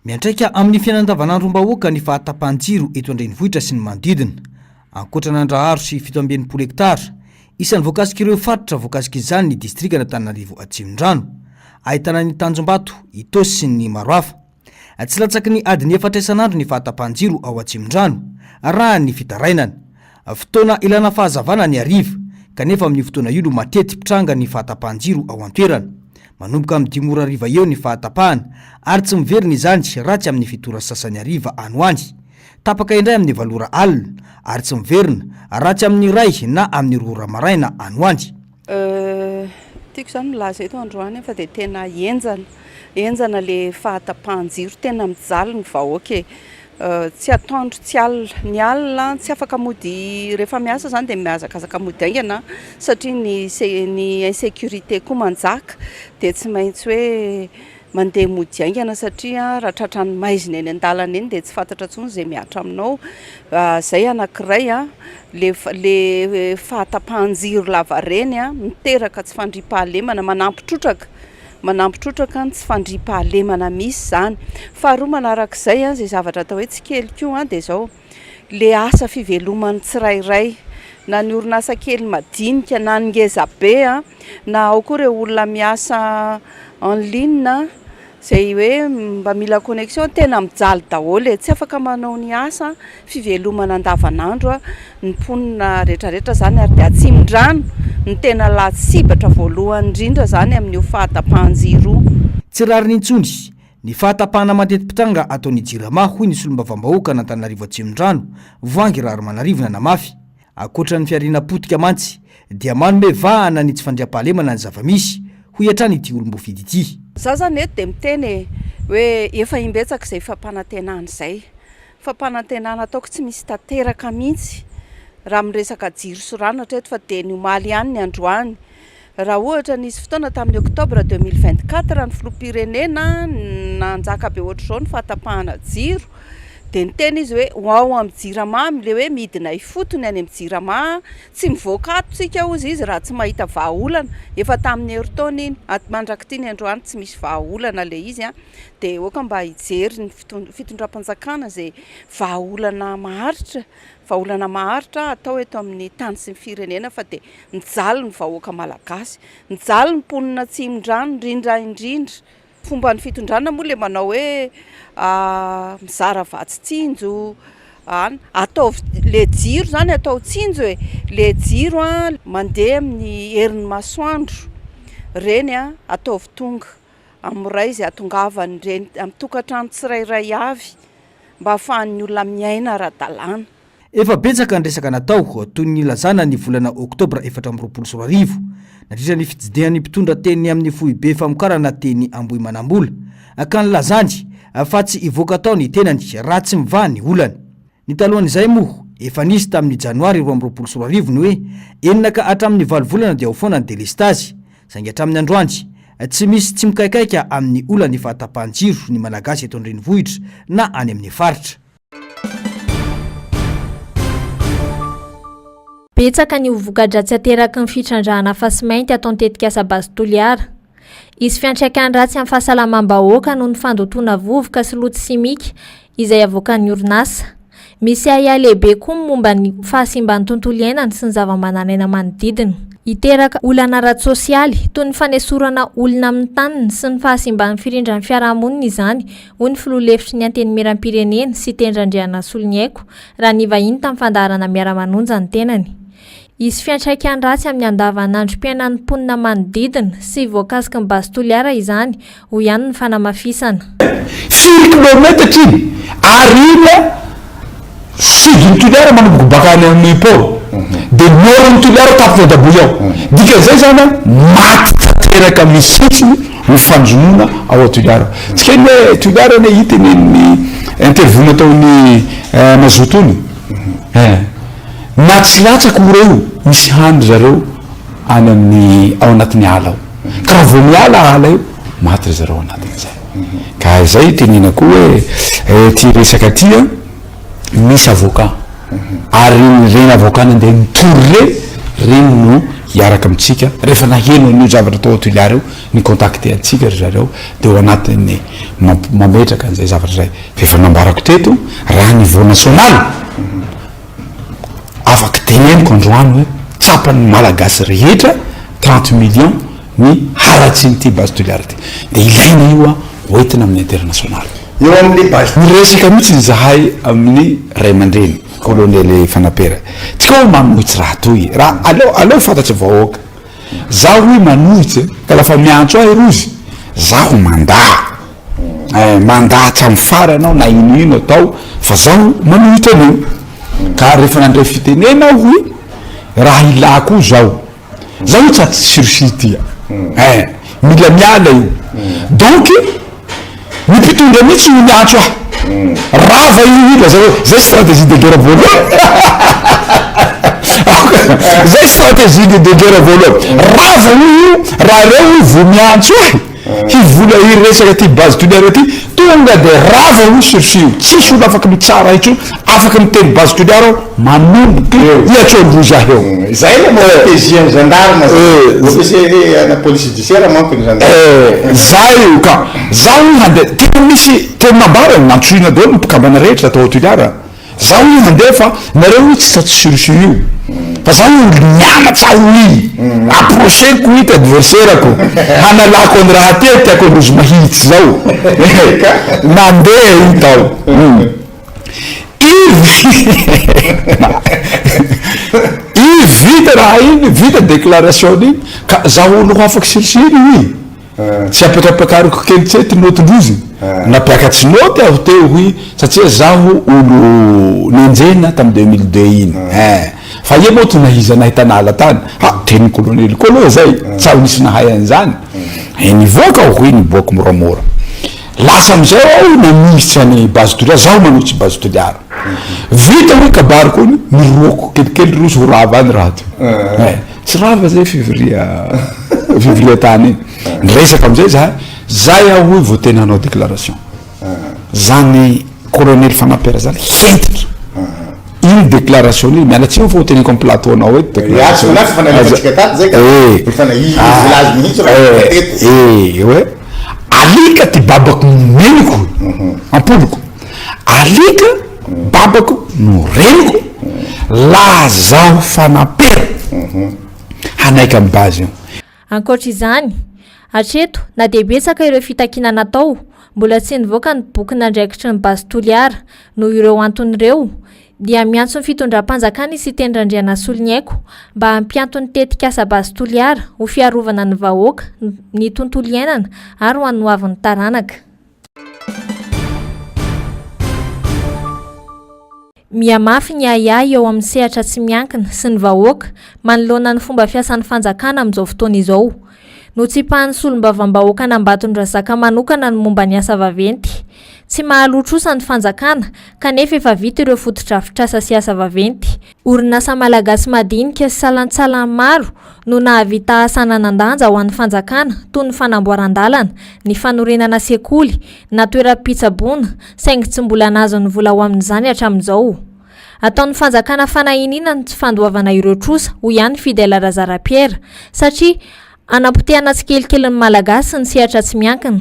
Miantraika amin'ny fiainan-davanandrom-bahoaka ny fahatapahan-jiro eto an-drenivohitra sy ny manodidina. Ankoatra n'andraharo sy 720 hektara, isan'ny voakasika ireo faritra voakasika izany ny distrika n'Antananarivo Atsimondrano, ahitana ny Tanjombato, Itosy sy ny maro hafa. Tsy latsaky ny adiny 4 isan'andro ny fahatapahan-jiro ao Atsimondrano raha ny fitarainana. Fotoana ilana fahazavana ny hariva, kanefa amin'ny fotoana io no matety pitranga ny fahatapahan-jiro ao an-toerana. Manomboka amin'ny 5 ora hariva eo ny fahatapahana ary tsy miverina izany ratsy amin'ny fitora sasany hariva anoany. Tapaka indray amin'ny 7 ora alina ary tsy miverina ratsy amin'ny 1 na amin'ny 2 ora maraina anoany. Tiako zany milaza eto androany fa dia tena enjana le fahatapahan-jiro, tena mijaly ny vahoaka tsy atoandro tsy alina, ny alina tsy afaka mody rehefa miasa zany dia mihazakazaka mody aingana satria ny insécurité koa manjaka dia tsy maintsy hoe mandeha mody aingana satria raha tratran'ny maizina eny an-dalana eny dia tsy fantatra intsony izay miatra aminao. Zay anankiray le fahatapahan-jiro lava reny miteraka tsy fandriam-pahalemana, manampitrotraka ny tsy fandriam-pahalemana misy zany. Faharoa manarak'izay izay zavatra atao hoe tsy kely koa dia zao le asa fiveloman'ny tsirairay, na ny orinasa kely madinika na ny ngeza be na ao koa ireo olona miasa en ligne zay hoe mba mila connexion, tena mijaly daholo tsy afaka manao ny asa fivelomana andavanandro ny mponina rehetrarehetra zany ary dia Atsimondrano ny tena latsibatra voalohany indrindra zany amin'io fahatapahan-jiro. Tsy rariny intsony ny fahatapahana mateti-pitanga ataon'ny JIRAMA hoy ny solombavambahoaka n'Antananarivo Atsimondrano Voangy Raromanarivona Namafy. Akoatra ny fiarina potika mantsy dia manome vahana ny tsy fandriam-pahalemana ny zava-misy hoy hatrany ity olom-bofidy ity. Za zany eto dia miteny hoe efa imbetsaka izay fampanantenana izay. Fampanantenana ataoko tsy misy tanteraka mihitsy raha miresaka jiro sorana hatreto fa dia ny omaly ihany ny androany. Raha ohatra nisy fotoana tamin'ny Oktobra 2024 ny filoham-pirenena nanjaka be ohatr'izao ny fahatapahana jiro dia niteny izy hoe ao amin'ny JIRAMA le hoe midina ifotony any amin'ny JIRAMA tsy mivoaka ato tsika ozy izy raha tsy mahita vahaolana. Efa tamin'ny heritaona iny mandrakity ny androany tsy misy vahaolana le izy dia oka mba hijery ny fitondram-panjakana izay vahaolana maharitra atao eto amin'ny tany sy ny firenena fa dia mijaly ny vahoaka malagasy, mijaly ny mponina Atsimondrano indrindra. Fomba ny fitondrana moa le manao hoe mizara vatsitsinjo, atao le jiro zany atao tsinjo le jiro mandeha amin'ny herin'ny masoandro reny ataovy tonga amin'ray izay atongavany reny amin'ny tokantrano tsirairay avy mba ahafahan'ny olona miaina ara-dalàna. Efa betsaka ny resaka natao toy ny lazana ny volana Oktobra 2024 nandritra ny fitsidihan'ny mpitondra teny amin'ny foibe famokarana teny Ambohimanambola ka nilazany fa tsy ivoaka tao ny tenany raha tsy mivaha ny olana. Ny talohan'izay moa efa nisy tamin'ny Janoary 2024 ny hoe enina ka hatramin'ny 9 volana dia ho foana ny delestazy, saingy hatramin'ny androany tsy misy tsy mikaikaika amin'ny olany fahatapahan-jiro ny malagasy eto an-drenivohitra na any amin'ny faritra. Betsaka ny vokadra-tsy ateraky ny fitrandrahana fasy mainty atao tetika Sabazy Toliara. Izy fiantraikany ratsy amin'ny fahasalamam-bahoaka noho ny fandotona vovoka sy loto simika izay avoakan'ny orinasa. Misy ahia lehibe koa momba ny fahasimban'ny tontolo iainana sy ny zava-mananaina manodidina. Iteraka olana ara-tsosialy toy ny fanesorana olona amin'ny taniny sy ny fahasimban'ny firindran'ny fiarahamonina izany hoy ny filoha-hevitry ny antenimiram-pirenena sy tendrandriana Soloniaiko raha ny vahiny tamin'ny fandaharana miara-manonja ny tenany. Izy fiantraikany ratsy amin'ny andavanandrom-piainan'ny mponina manodidina sy voakasiky ny Basy Toliara izany ho ihany ny fanamafisana. 5 kilometatra iny arina sodiny Toliara manomboka bakany amin'ny pôro dia norony Toliara tapitra daboy ao. Dika zay zany maty tanteraka misitsiny ny fanjonona ao a-Toliara. Tsy kely hoe Toliara ne hita ny interview nataony Mazotony na tsy latsaka oreo misy hany zareo any amin'ny ao anatin'ny ala ao ka raha vao miala ala io maty ry zareo anatin'izay. Ka zay tenena koa hoe ty resaka ty misy avocat ary reny avocat nandeha nitory reny no hiaraka amitsika rehefa naheno an'io zavatra atao Toliara io ny contacté atsika ry zareo dia ao anatin'ny mametraka an'izay zavatra zay. Efa nambarako teto raha niveau national afaka teneniko androany hoe tsapan'ny malagasy rehetra 30 millions ny haratsy nyty base toliary ty de ilaina io a hoentina amin'ny international eo amin'ny base ny resaka mihitsy ny zahay amin'ny ray aman-dreny colonel fanapera tsika hoe manohitsy raha toy raha aleo fantatsy vahoaka zaho hoe manohitsy ka lafa miantso ahy rozy zaho mandaa hatramy fara anao na ino atao fa zaho manohitsy anio ka rehefa nandray fitenena hoe raha ilako zao io tsaty sursis tya mila miala io donc ny mpitondra mihitsy no miantso ahy rava io ila zay stratégie de guerre voaloha zay stratégie de guerre voaloha rava io raha reo vo miantso ahy hivola iresaka ty base toliary ty tonga de rava io sursis tsisy olo afaky mitsara hitso afaky miteny base toliary ao manomboky iatrondro zah eo zay la stratégie gendarme na police judiciaire manko ny gendarme zay io ka zaho handeha tena misy tena mambara nantsoina daholo mpikambana rehetra atao toliara zaho io handeha fa nareo io tsy satsy sursis io fa zaho nianatra oi approcheko hita adversaireko hanalako any raha ty tiako androzy mahitsy zao mandeha hitao i vita raha iny vita déclaration iny ka zaho olo ho afaky sirisiry i tsy apetrapekariko kely tsety notindrozy napiakatsy noty aho teo hoy satria zaho olo nenjena tamy 2002 iny fa ie moa tonahiza nahitanala tany teny colonel koa aloha zay tsaho nisy nahay an'izany nivoaka aho hoy niboako moramora lasa amizay ao namisy any base toliara zaho manohitsy base toliara vita hoe kabariko ony miroko kelikely roso ho rava any raha ty tsy rava zay fivria tany iny nyresaky amizay zay aho hoe vo tena hanao déclaration zany colonel fanapera zany hentitra iny déclaration iny mialatsy io fa ho teniko amy plateau nao hoe hoe alika ty babako meniko ampoloko alika babako no reniko la zaho fanapera hanaiky amy base io ankoatra izany hatreto na de betsaka ireo fitakina natao mbola tsy nivoaka ny boky nandraikitry ny base toliara no ireo anton'ireo dia miantso ny fitondram-panjakana sy tendrandriana solignyaiko mba hampiantony tetikasa base toliara ho fiarovana ny vahoaka ny tontolo iainana ary ho anoavin'ny taranaka miamafy ny ayay eo amin'ny sehatra tsy miankina sy ny vahoaka manoloana ny fomba fiasan'ny fanjakana amin'izao fotoana izao no tsy pahan'ny solombavam-bahoaka nambatony razaka manokana ny momba ny asa vaventy tsy mahalotrosa ny fanjakana kanefa efa vita ireo fotodrafitrasa sy asa vaventy orinasa malagasy madinika sy salantsalany maro no nahavita asananandanja ho an'ny fanjakana toy ny fanamboaran-dalana ny fanorenana sekoly na toeram-pitsaboana saingy tsy mbola nazo ny vola ho amin'izany hatramin'izao ataon'ny fanjakana fanahinina ny tsy fandoavana ireo trosa ho ihany Fidèle Razarapiera satria anapotehana tsikelikely ny malagasy ny sehatra tsy miankina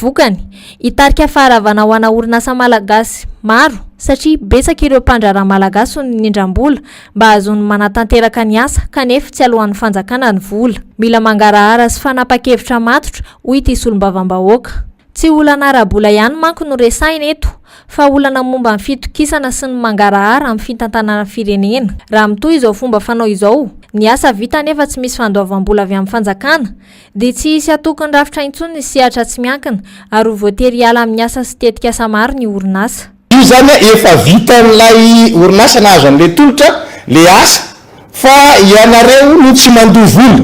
vokany hitarika faharavana ho ana orinasa malagasy maro satria betsaka ireo mpandraraha malagasy ny nindram-bola mba azony manatanteraka ny asa kanefa tsy alohan'ny fanjakana ny vola mila mangarahara sy fanapa-kevitra matotra hoy ity solombavam-bahoaka tsy olana ara-bola ihany manko no resaina eto fa olana momba ny fitokisana sy ny mangarahara amin'ny fitantanana firenena raha mitoy izao fomba fanao izao ny asa vita nefa tsy misy fandoavam-bola avy amin'ny fanjakana dia tsy hisy atokony rafitra intsony ny sehatra tsy miankina ary ho voatery hiala amin'ny asa sy tetikasa maro ny orinasa io zany efa vita n'ilay orinasa nahazo an'le tolotra le asa fa ianareo no tsy mandoa vola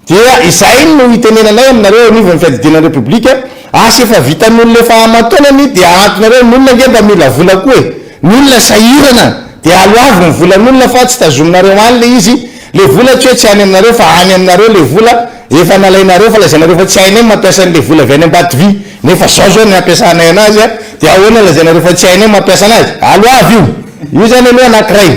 dia izay no hitenenanay aminareo anivon'ny fiadidinan'ny repoblika asa efa vitan'olona efa amatonany dia antonareo n'olona nge mba mila vola koa n'olona sahirana dia aloavy ny volan'olona fa tsy tazominareo any le izy le vola tsy hoe tsy any aminareo fa any aminareo le vola efa nalainareo fa lazainareo fa tsy hainy mampiasa an'le vola avy any ambaty vy nefa zao ny ampiasanay anazy dia ahoana lazainareo fa tsy hainy mampiasa anazy aloavy io zany aloha anankiray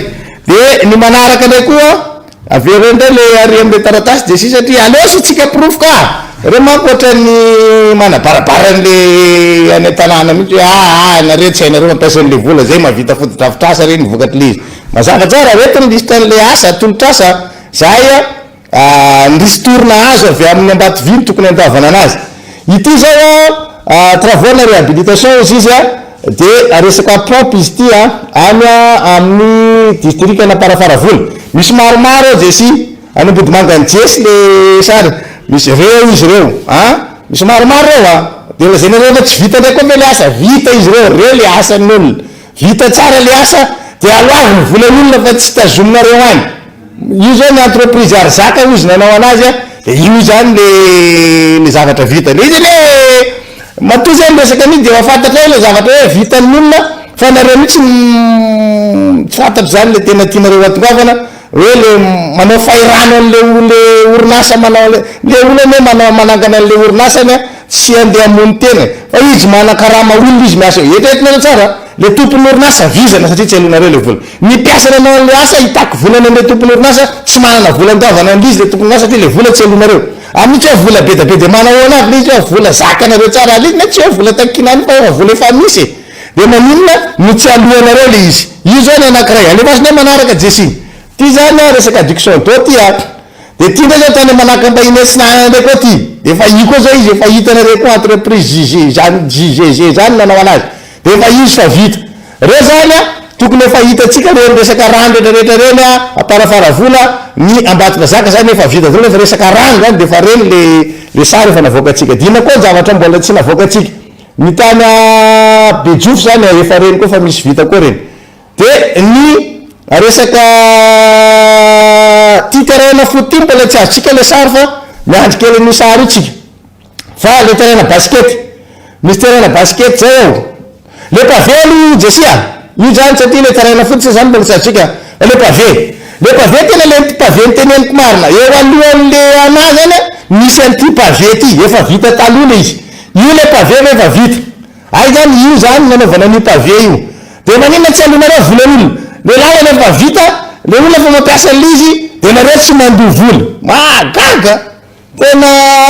dia ny manaraka indray koa avereo ndray le ary am'le taratasy de si satria aleosy tsika profo ka reo manko ohatrany manabarabaran'le any tanàna mihitsy hoe nareo tsy hainareo mampiasa an'le vola zay mahavita fotodrafitrasa reny vokatry le izy mazava tsara retiny listan'le asa tolotrasa zay nrisy torina azo avy amin'ny ambaty viny tokony andavana anazy ity zao travaux na réhabilitation izy izy de resaka pompe izy ty any amin'ny district na Parafaravola misy maromaro jesy any Ambodimanga jesy le sary misy reo izy reo misy maromaro reo de lazay nareo fa tsy vita ndraiky koa le asa vita izy reo le asan'olona vita tsara le asa de aloaviny volan'olona fa tsy tazominareo any io zao ny entreprise Arzaka izy nanao anazy de io zany le zavatra vita le izy le matoa zany resaka ny de mafantatra le zavatra hoe vitan'olona fa nareo mihitsy tsy fantatry zany le tena tianareo atongavana hoe le manao fairano an'le orinasa manao le olona manangana an'le orinasany tsy andeha amony tena fa izy manakarama olona izy miasa etetrinareo tsara le tompony orinasa vizana satria tsy alonareo le vola ny mpiasa nanao le asa hitako volana le tompony orinasa tsy manana vola andavana an'izy le tompony orinasa satria le vola tsy alonareo amin'itsy hoe vola be de manao anazy le izy hoe vola zakanareo tsara ale izy na tsy hoe vola takinany fa vola efa misy de maninona no tsy alohanareo le izy io zao ny anankiray alefasiny manaraka jesy ty zany resaka addiction do ty de ty ndray zao tany manaka mbahinesina ndray koa ty efa i koa zao izy efa hitanareo koa entreprise JGG zany nanao anazy de efa izy fa vita reo zany tokony efa hitatsika reo resaka rano rehetrarehetra reny Parafaravola ny Ambatondrazaka zany efa vita zao fa resaka rano zany de efa reny le sary efa navoaka atsika dina koa zavatra mbola tsy navoaka atsika ny tany Bejofo zany efa reny koa fa misy vita koa reny de ny resaka ty terrain foot ty mbola tsy azontsika le sary fa miandry kely ny sary io tsika fa le terrain basket misy terrain basket zao le pavé alo jesia io zany satria le terrain foot zany mbola tsy azontsika le pavé tena le pavé nyteneniko marina eo alohan'le anazy zany misy an'ty pavé ty efa vita taloha le izy io le pavé efa vita ay zany io zany nanaovana ny pavé io de maninona tsy alonareo volan'olona le lalana efa vita le olona fa mampiasa lizy de nareo tsy mandoa vola magaga tena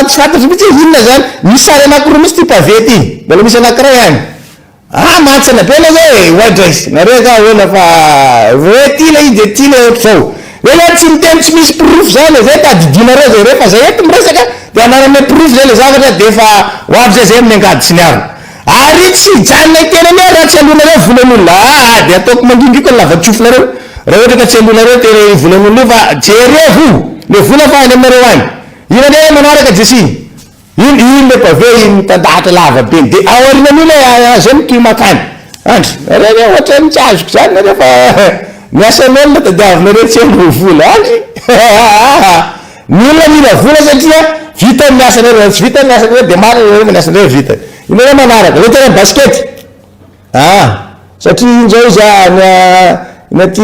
tsy fantatry mihitsy inona zany misy sary anakoroa misy ty pavé ty mbola misy anankiray any mantsana be na zay oadraisy nareo ka hoe lafa hoe ty le izy de ty le ohatra zao hoe tsy miteny tsy misy proof zany zay tadidinareo zay refa zay eto miresaka de anarame proof zay le zavatra de efa hoavy zay zay amin'ny angady tsy niaro ary tsy janona itenany raha tsy alonareo volan'olona de ataoko mandingiko ny lava-tsofonareo raha ohatra ka tsy alonareo te volan'olona io fa jerevo le vola fa any aminareo any ino ndray manaraka jesy ino le pavé mitandahatra lava be de aorinan'io zay mitoy makany andry reny ohatra ny tsy azoko zany nareo fa miasan'olona tadiavinareo tsy alo vola andry ny olona mila vola satria vita miasanareo tsy vita miasanareo de marina miasanareo vita ino hoe manaraka le terrain basket satria inzao izy naty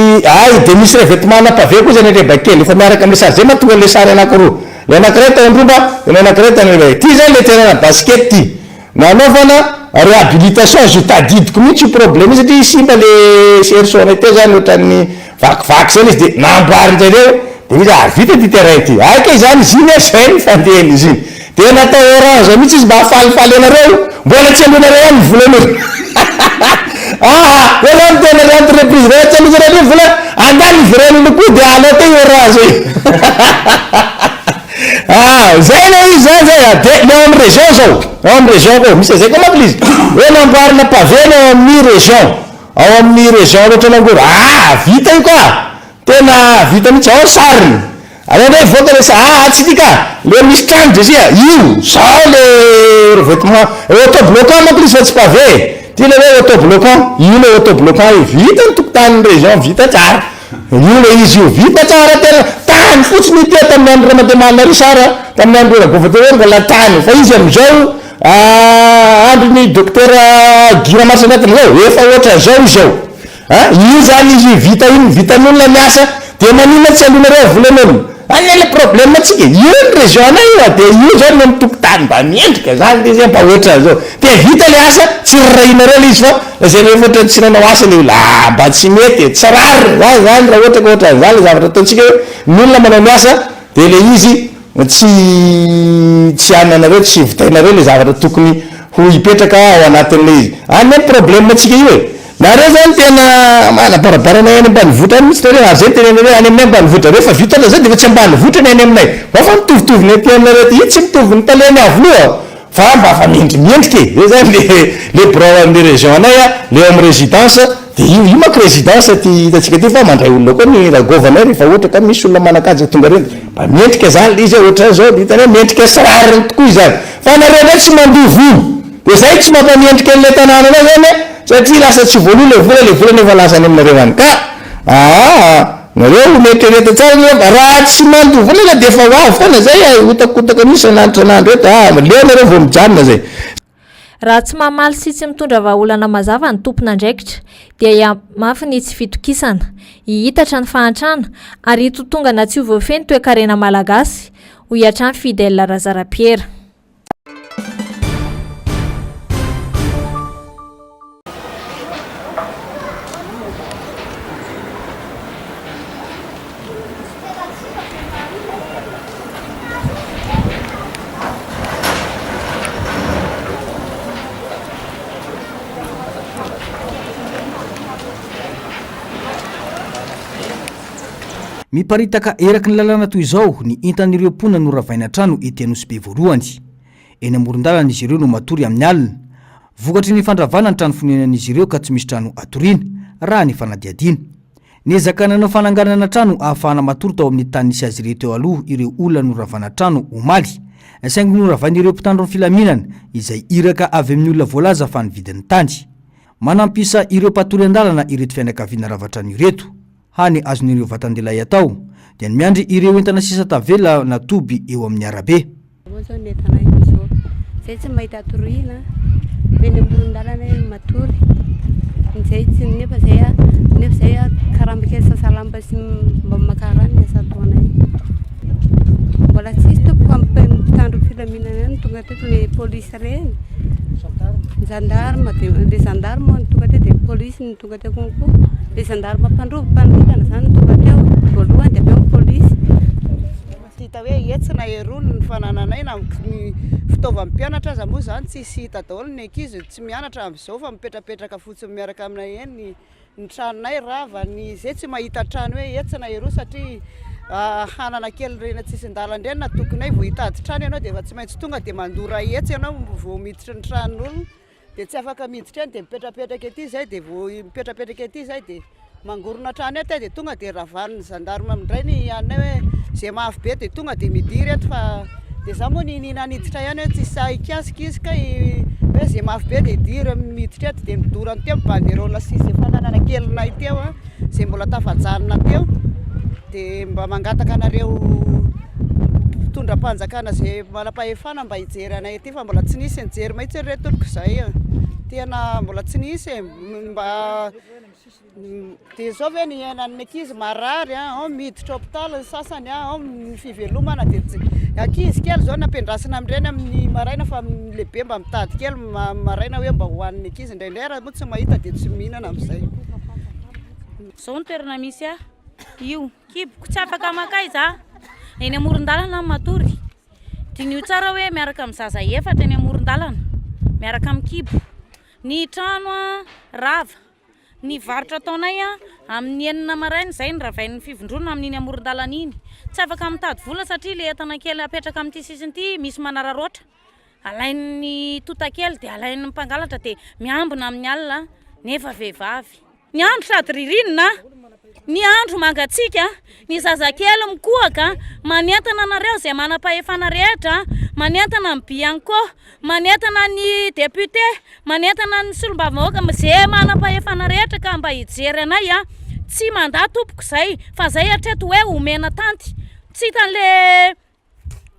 de misy revêtement na pavé koa zany rebakely efa miaraka amle sary zay mahatonga le sary anankiroa le anankiray tanandromba de le anankiray tananray ty zany le terrain basket ty nanaovana réhabilitation zo tadidiko mihitsy problème satria simba le sersona teo zany ohatran'ny vakivaky zany izy de namboarinjareo de izy vita ty terrain ty aika zany izy iny zay ny fandehany izy iny de natao orange mihitsy izy mba hafalifaly anareo mbola tsy alonareo any volan'olo ola mitena le entreprise re tsy alonareo vola andany viran'olo koa de alao te orange zay le izy zany zay de le amin'ny région zao ao amin'ny région koa misy zay koa manko izy hoe namboarina pavé le ao amin'ny région ao amin'ny région loatra nangory vita io koa tena vita mihitsy ao sariny alondray voaka le tsy tika le misy trano de sia io sao le revêtement autobloquant manko izy fa tsy pavé ty le hoe autobloquant io le autobloquant io vita ny tokotanin'ny région vita tsara io le izy io vita tsara tena tany fotsiny tia tamin'ny andro ramademanary sara tamin'ny andro gouverneur mbola tany fa izy amizao androny docteur Gira Masinatiny zao efa ohatra zao izao io zany izy vita iny vitan'olona miasa de maninona tsy alonareo volan'olona any le problème atsika io ny région na io de io zany no mitokotany mba miendrika zany de zay mba ohatra zao de vita le asa tsy rarainareo le izy fa lazay rehefa ohatra tsy nanao asa le olo mba tsy mety tsy rary zany raha ohatra ka ohatra zany le zavatra ataontsika hoe ny olona manao miasa de le izy tsy ananareo tsy vitainareo le zavatra tokony ho hipetraka ao anatin'le izy any problème atsika io nareo zany tena manabarabarana any ambanivohitra any mihitsy nareo ary zay tena hoe any amin'ny ambanivohitra reo fa vita zay de fa tsy ambanivohitra ny any aminay fa mitovitovy ny aty aminareo io tsy mitovy ny taleny avoloha fa mba fa mendrimendrika e zany le brao amin'ny région anay le amin'ny résidence de io mako résidence ty hitatsika ty fa mandray olona koa ny ragovana rehefa ohatra ka misy olona manakajy tonga reny mba mendrika zany le izy ohatra zao hitany hoe mendrika sarariny tokoa izany fa nareo ndraiky tsy mandovy de zay tsy mampamendrika an'le tanàna anao zany satria lasa tsy voaloha le vola nefa lasany aminareo any ka nareo metrereta tsara raha tsy mandovy lela de fa hoavy foana zay hotakotaka misy anandritranandro eto leo nareo vao mijanona zay raha tsy mamaly sy tsy mitondra vahaolana mazava ny tompona ndraikitra dia mafy ny tsy fitokisana hihitatra ny fahantrana ary hitotongana tsy ho voafeny toe-karena malagasy ho hiatrany Fidèle Razarapiera. Miparitaka eraky ny lalàna toy izao ny entan'ireo mponina no ravaina trano ety Anosy Be voalohany. Eny amoron-dalana izy ireo no matory amin'ny alina. Vokatry ny fandravana ny trano fonenan'izy ireo ka tsy misy trano atoriana raha ny fanadiadiana. Niezaka nanao fananganana trano ahafahana matory tao amin'ny tany nisy azy ireo teo aloha ireo olona no ravana trano omaly. Saingy no ravain'ireo mpitandro ny filaminana izay iraka avy amin'ny olona voalaza fa ny vidin'ny tany. Manampisa ireo mpatory an-dalana ireto fianakaviana ravatrano ireto. Hany azon'ireo vatandelay atao dia ny miandry ireo entana sisa tavela na toby eo amin'ny arabe. Zay tsy mahita atoriana eny amoron-dalana matory zay tsy nefa zay karambika sasalamba sy mba makarany asatoanay mbola tsisy tompoko ampitandro filaminana any tonga teto ny polisy reny gendarme le gendarme tonga teo de polisy ny tonga teo konko le gendarme mpandrovana zany tonga teo voalohany de aveo polisy hita hoe etsina erony ny fanananay na ny fitaovam-pianatra aza moa zany tsisy hita daholo ny ankizy tsy mianatra amin'izao fa mipetrapetraka fotsiny miaraka aminay eny ny tranonay rava ny zay tsy mahita trano hoe etsina ero satria hanana kely rena tsisy ndalana reny na tokonay vao hitady trano ianao de efa tsy maintsy tonga de mandora etsy ianao vao miditra ny tranon'olona de tsy afaka miditra eny de mipetrapetraka ety zay de vao mipetrapetraka ety zay de mangorona trano ety de tonga de ravan'ny gendarme amindray ny anay hoe zay mafy be de tonga de midiry eto fa de za moa ny naniditra ihany hoe tsy saikasika izy ka hoe zay mafy be de diry miditra eto de midorany teo banderole sy zay fananana kelynay teo zay mbola tafajanona teo de mba mangataka anareo mpitondram-panjakana zay manam-pahefana mba hijery anay ety fa mbola tsy nisy nijery mahitsy ireo tompoko zay tena mbola tsy nisy mba de zao ve ny ainan'ny ankizy marary miditra hôpitaly ny sasany ao ny fivelomana de ankizy kely zao nampiandrasana amin'ireny amin'ny maraina fa lehibe mba mitady kely maraina hoe mba hoan'ny ankizy indraindray raha moa tsy mahita de tsy mihinana amin'izay zao ny toerana misy io kiboko tsy afaka makay za eny amoron-dalana matory dinio tsara hoe miaraka amin'ny zaza efatra eny amoron-dalana miaraka amin'ny kibo ny trano rava ny varotra ataonay amin'ny enina maraina zay ny ravain'ny fivondrona amin'iny amoron-dalana iny tsy afaka mitady vola satria le entana kely apetraka amin'ity sisiny ity misy manararoatra alain'ny totakely de alain'ny mpangalatra de miambina amin'ny alina nefa vehivavy ny andro sady ririnina ny andro mangatsika ny zazakely mikohaka manentana anareo zay manam-pahefana rehetra manentana ny bianco manentana ny député manentana ny solombavambahoaka zay manam-pahefana rehetra ka mba hijery anay tsy manda tompoko zay fa zay hatreto hoe omena tanty tsy hitan'le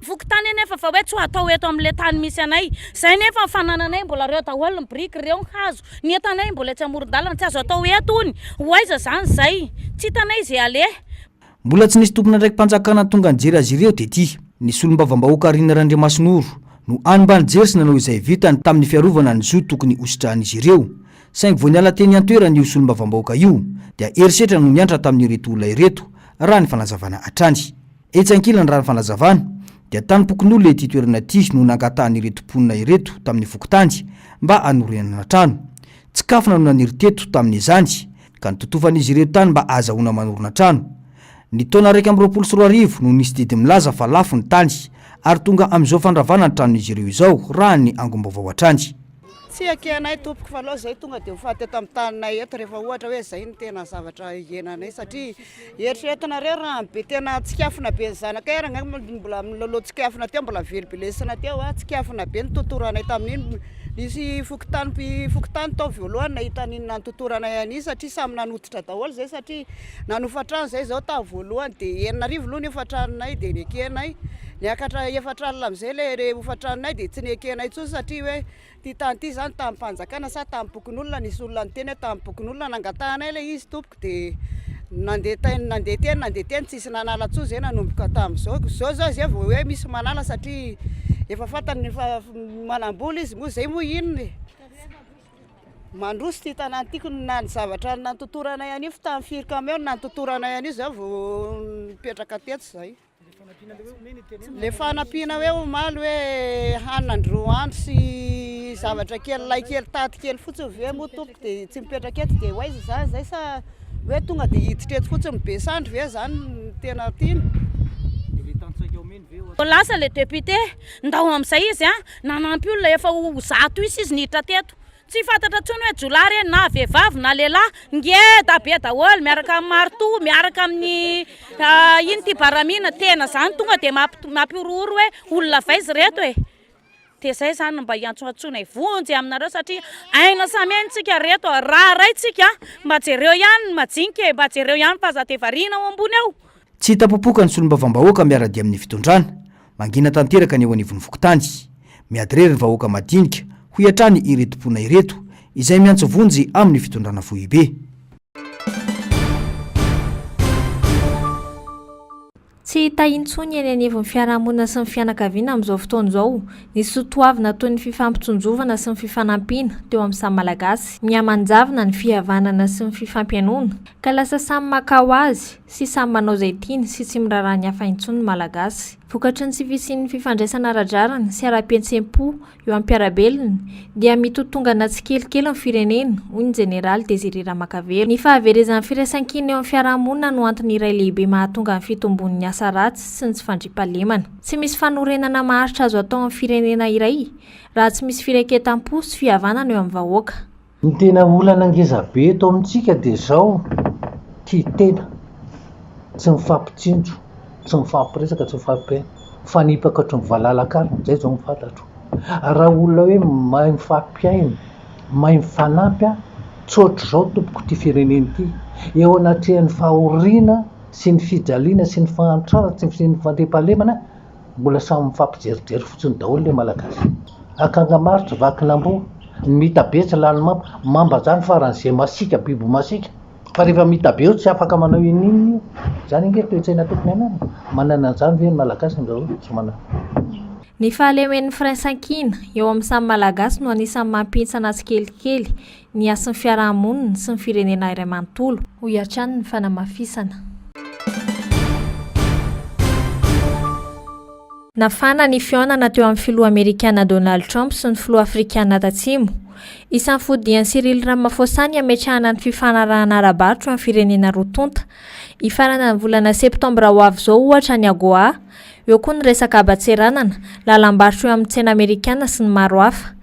vokotany nefa fa hoe tsy atao eto amin'le tany misy anay zay nefa fanananay mbola reo daholo ny briky reo ny hazo ny entanay mbola tsy amoron-dalana tsy azo atao eto ony hoaiza zany zay tsy hitanay zay ale mbola tsy nisy tompona ndraiky mpanjakana tonga nijery azy ireo de ty ny solombavambahoaka Rina Randriamasinoro no anybany jery sy nanao izay vitany tamin'ny fiarovana ny zo tokony hositran'izy ireo saingy vao niala teny an-toerana io solombavambahoaka io dia erisetra no niantra tamin'ireto olona ireto raha ny fanazavana hatrany etsy ankilany raha ny fanazavana dia tanypokon'olona ety toerana ty no nangatahany ireto mponina ireto tamin'ny vokotany mba hanorenana trano tsikafona no naniry teto tamin'izany ka nitotofan'izy ireo tany mba azahoana manorina trano. Ny taona 1.4 no nisy didy milaza fa lafo ny tany ary tonga amin'izao fandravana ny tranon'izy ireo izao raha ny angom-baovao hatrany. Tsy akenay tompoko fa aloha zay tonga dia mifaty eto amin'ny taninay eto rehefa ohatra hoe zay ny tena zavatra ienanay satria eritreretinareo raha be tena tsikafona be ny zanaka raha mbola miloloha tsikafona teo mbola velibelesina teo tsikafona be ny totoranay tamin'iny nisy fokotany tao voalohany nahita niny nantotoranay an'iny satria samy nanotitra daholo zay satria nanofatrano zay zao ta voalohany dia 9 aloha ny ofatranonay dia nekenay niakatra efatranona am'izay le ofatranonay dia tsy nekenay tsony satria hoe ty tany ty zany tamin'ny mpanjakana sa tamin'ny bokon'olona nisy olona niteny hoe tamin'ny bokon'olona nangatanay le izy tompoko dia nandeha teny tsisy nanala tsony zay nanomboka tamin'izao zao zay vao hoe misy manala satria efa fantany manambola izy moa zay moa inony mandroso ty tanàny tiako na ny zavatra nantotoranay an'io fa tamin'ny firika meo nantotoranay an'io zao vao mipetraka teto zay. Le fanampiana hoe omaly hoe hanina andro sy zavatra kely lay kely taty kely fotsiny ve moa tompoko dia tsy mipetraka eto dia hoaiza zany zay sa hoe tonga dia hiditra eto fotsiny be sandro ve zany tena tiany. Lasa le député ndao amin'izay izy nanampy olona efa ho 100 izy niditra teto tsy fantatra tsony hoe jolary na vehivavy na lehilahy ngeda be daholo miaraka amin'ny marto miaraka amin'ny ino ty baramina tena zany tonga dia mampiorooro hoe olona vaizy reto dia zay zany mba hiantsoantsonay vonjy aminareo satria aina samihaintsika reto raha raitsika mba jereo ihany majinika mba jereo ihany fa za tevariana ao ambony ao. Tsy hitapopoka ny solombavam-bahoaka miaradi amin'ny fitondrana mangina tanteraka ny eo anivon'ny vokotany miadirery ny vahoaka madinika ho iatrany iretom-pona ireto izay miantso vonjy amin'ny fitondrana fohibe. Tsy hita intsony eny anivon'ny fiarahamonina sy ny fianakaviana amin'izao fotoana izao ny soatoavina toy ny fifampitsonjovana sy ny fifanampiana teo amin'ny samy malagasy mihamanjavina ny fihavanana sy ny fifampianoana ka lasa samy makao azy sy samy manao izay tiany sy tsy miraharaha ny hafa intsony ny malagasy. Vokatry ny tsy fisian'ny fifandraisana ara-drarana sy ara-pihetsempo eo am-piarabelona dia mitotongana tsikelikely amin'ny firenena hoy ny Jeneraly Désiré Ramakavero. Ny fahaverezan'ny firaisan-kina eo amin'ny fiarahamonina no antony iray lehibe mahatonga ny fitombon'ny asa ratsy sy ny tsy fandriampahalemana. Tsy misy fanorenana maharitra azo atao amin'ny firenena iray raha tsy misy firaiketam-po sy fihavanana eo amin'ny vahoaka. Ny tena olana ngeza be eto amintsika dia zao kitena tsy mifampitsinjo tsy mifampiresaka tsy mifampiaina fanipaka ohatry ny valalakary zay zao mifantatro. Raha olona hoe mahay mifampiaina mahay mifanampy tsotra zao tompoko ty fireneny ty eo anatrehan'ny fahoriana sy ny fijaliana sy ny fantrara sy ny fandriampahalemana mbola samy mifampijerijery fotsiny daholo le malagasy. Akanga maritra vakinamboa ny mitabetsy lany mamba zany faran'izay masika bibo masika fa rehefa mitabe eo tsy afaka manao ininy zany nge toetsaina tokony anana manana an'izany ve ny malagasy amin'izao tsy manana. Ny fahaleomen'ny firaisan-kina eo amin'ny samy malagasy no anisan'ny mampintsana tsikelikely ny asan'ny fiarahamonina sy ny firenena iray manontolo ho iatrany ny fanamafisana. Nafana ny fihaonana teo amin'ny filoha Amerikana Donald Trump sy ny filoha Afrikana Tatsimo. Isan'ny fodian'i Cyril Ramaphosa ny ametrahana ny fifanarahana ara-barotra amin'ny firenena roa-tonta. Ifarana ny volana septambra ho avy izao ohatra ny AGOA, eo koa ny resaka habatseranana, lalam-barotra eo amin'ny tsena Amerikana sy ny maro hafa.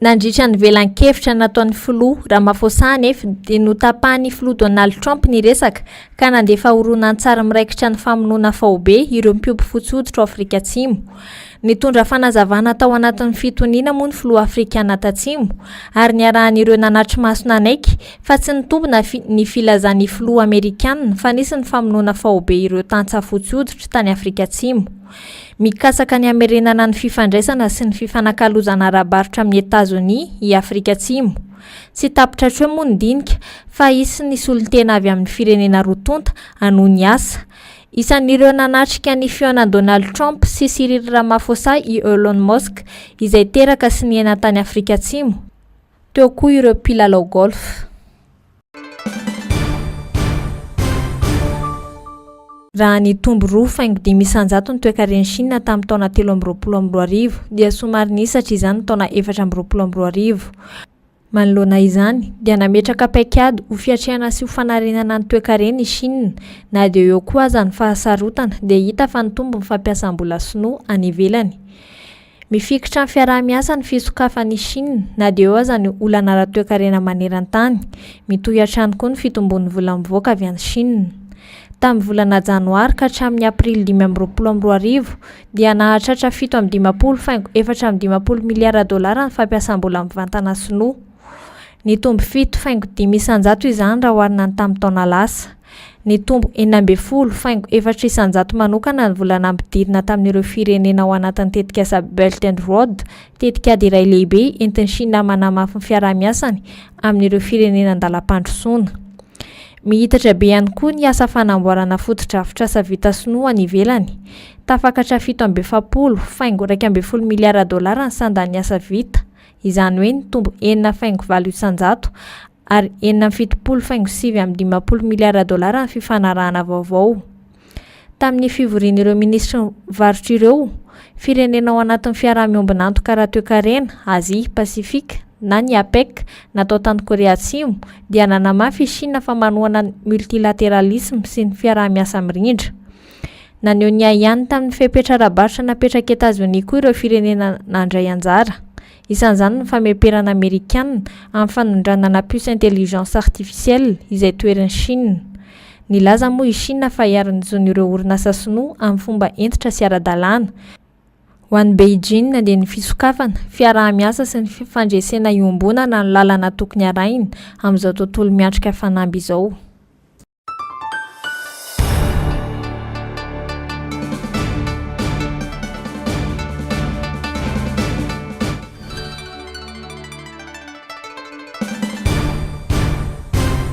Nandritra ny velan-kevitra nataon'ny filoha Ramaphosa anefa dia notapahany filoha Donald Trump ny resaka ka nandefa horonan-tsary miraikitra ny famonoana fahobe ireo mpiompy fotsy hoditra Afrika Atsimo. Nitondra fanazavana tao anatin'ny fitoniana moa ny filoha Afrikana Tatsimo ary niarahan'ireo nanatry maso nanaiky fa tsy nitombona ny filazan'ny filoha Amerikana fa nisy ny famonoana fahobe ireo tantsa fotsy hoditra tany Afrika Atsimo. Mikasaka ny hamerenana ny fifandraisana sy ny fifanakalozana ara-barotra amin'ny Etazonia i Afrika Atsimo. Tsy tapitra hoe moa ny dinika fa isy ny solon-tena avy amin'ny firenena roa-tonta anoho ny asa. Isan'ireo nanatrika ny fihaonan'i Donald Trump sy Cyril Ramaphosa i Elon Musk izay teraka sy niaina tany Afrika Atsimo. Teo koa ireo mpilalao golf. Raha ny tombo 2.5 ny toe-karen'i Chine tamin'ny taona 3.20 dia somary nisatra izany taona 4.20. Manoloana izany dia nametraka paikady ho fiatrehana sy ho fanarenana ny toe-karena i Chine, na dia eo koa aza ny fahasarotana dia hita fa ny tombo ny fampiasam-bola sinoa any ivelany. Mifikitra ny fiaraha-miasa ny fisokafan'i Chine, na dia eo aza ny olana ara-toe-karena maneran-tany, mitohy hatrany koa ny fitombon'ny vola mivoaka avy any Chine. Tamin'ny volana janoary ka hatramin'ny aprily 2022 dia nahatratra 7.450 miliara dolara ny fampiasam-bola mivantana sinoa. Ny tombo 7.5 isanjato izany raha oharina ny tamin'ny taona lasa. Ny tombo 9.4 manokana ny vola nampidirina tamin'ireo firenena ao anatin'ny tetikasa Belt and Road, tetikady iray lehibe entin'ny Chine manamafy ny fiaraha-miasany amin'ireo firenena an-dalam-pandrosoana. Mihitatra be ihany koa ny asa fanamboarana fotodrafitrasa vita sinoa any ivelany. Tafakatra 7.2 miliara dolara ny sandan'ny asa vita. Izany hoe ny tombo 4.4 isanjato ary 7.7 miliara dolara ny fifanarahana vaovao. Tamin'ny fivorian'ireo ministra varotra ireo, firenena ao anatin'ny fiaraha-miombina antoka ara-toe-karena Azia Pasifika na ny APEC natao tany Korea Atsimo dia nanamafy i Chine fa manohana ny multilateralisme sy ny fiaraha-miasa mirindra. Naneho ny ihany tamin'ny fepetra ara-barotra napetraka Etazonia koa ireo firenena nandray anjara. Isan'izany ny fameperana Amerikanina amin'ny fanondrana puce intelligence artificielle izay toeran'ny Chine. Nilaza moa i Chine fa hiarin'ny zon'ireo orinasa sinoa amin'ny fomba entitra sy ara-dalàna. Ho an'ny Beijing dia ny fisokafana, fiaraha-miasa sy ny fandresena iombonana ny lalana tokony arahina amin'izao tontolo miatrika fanamby izao.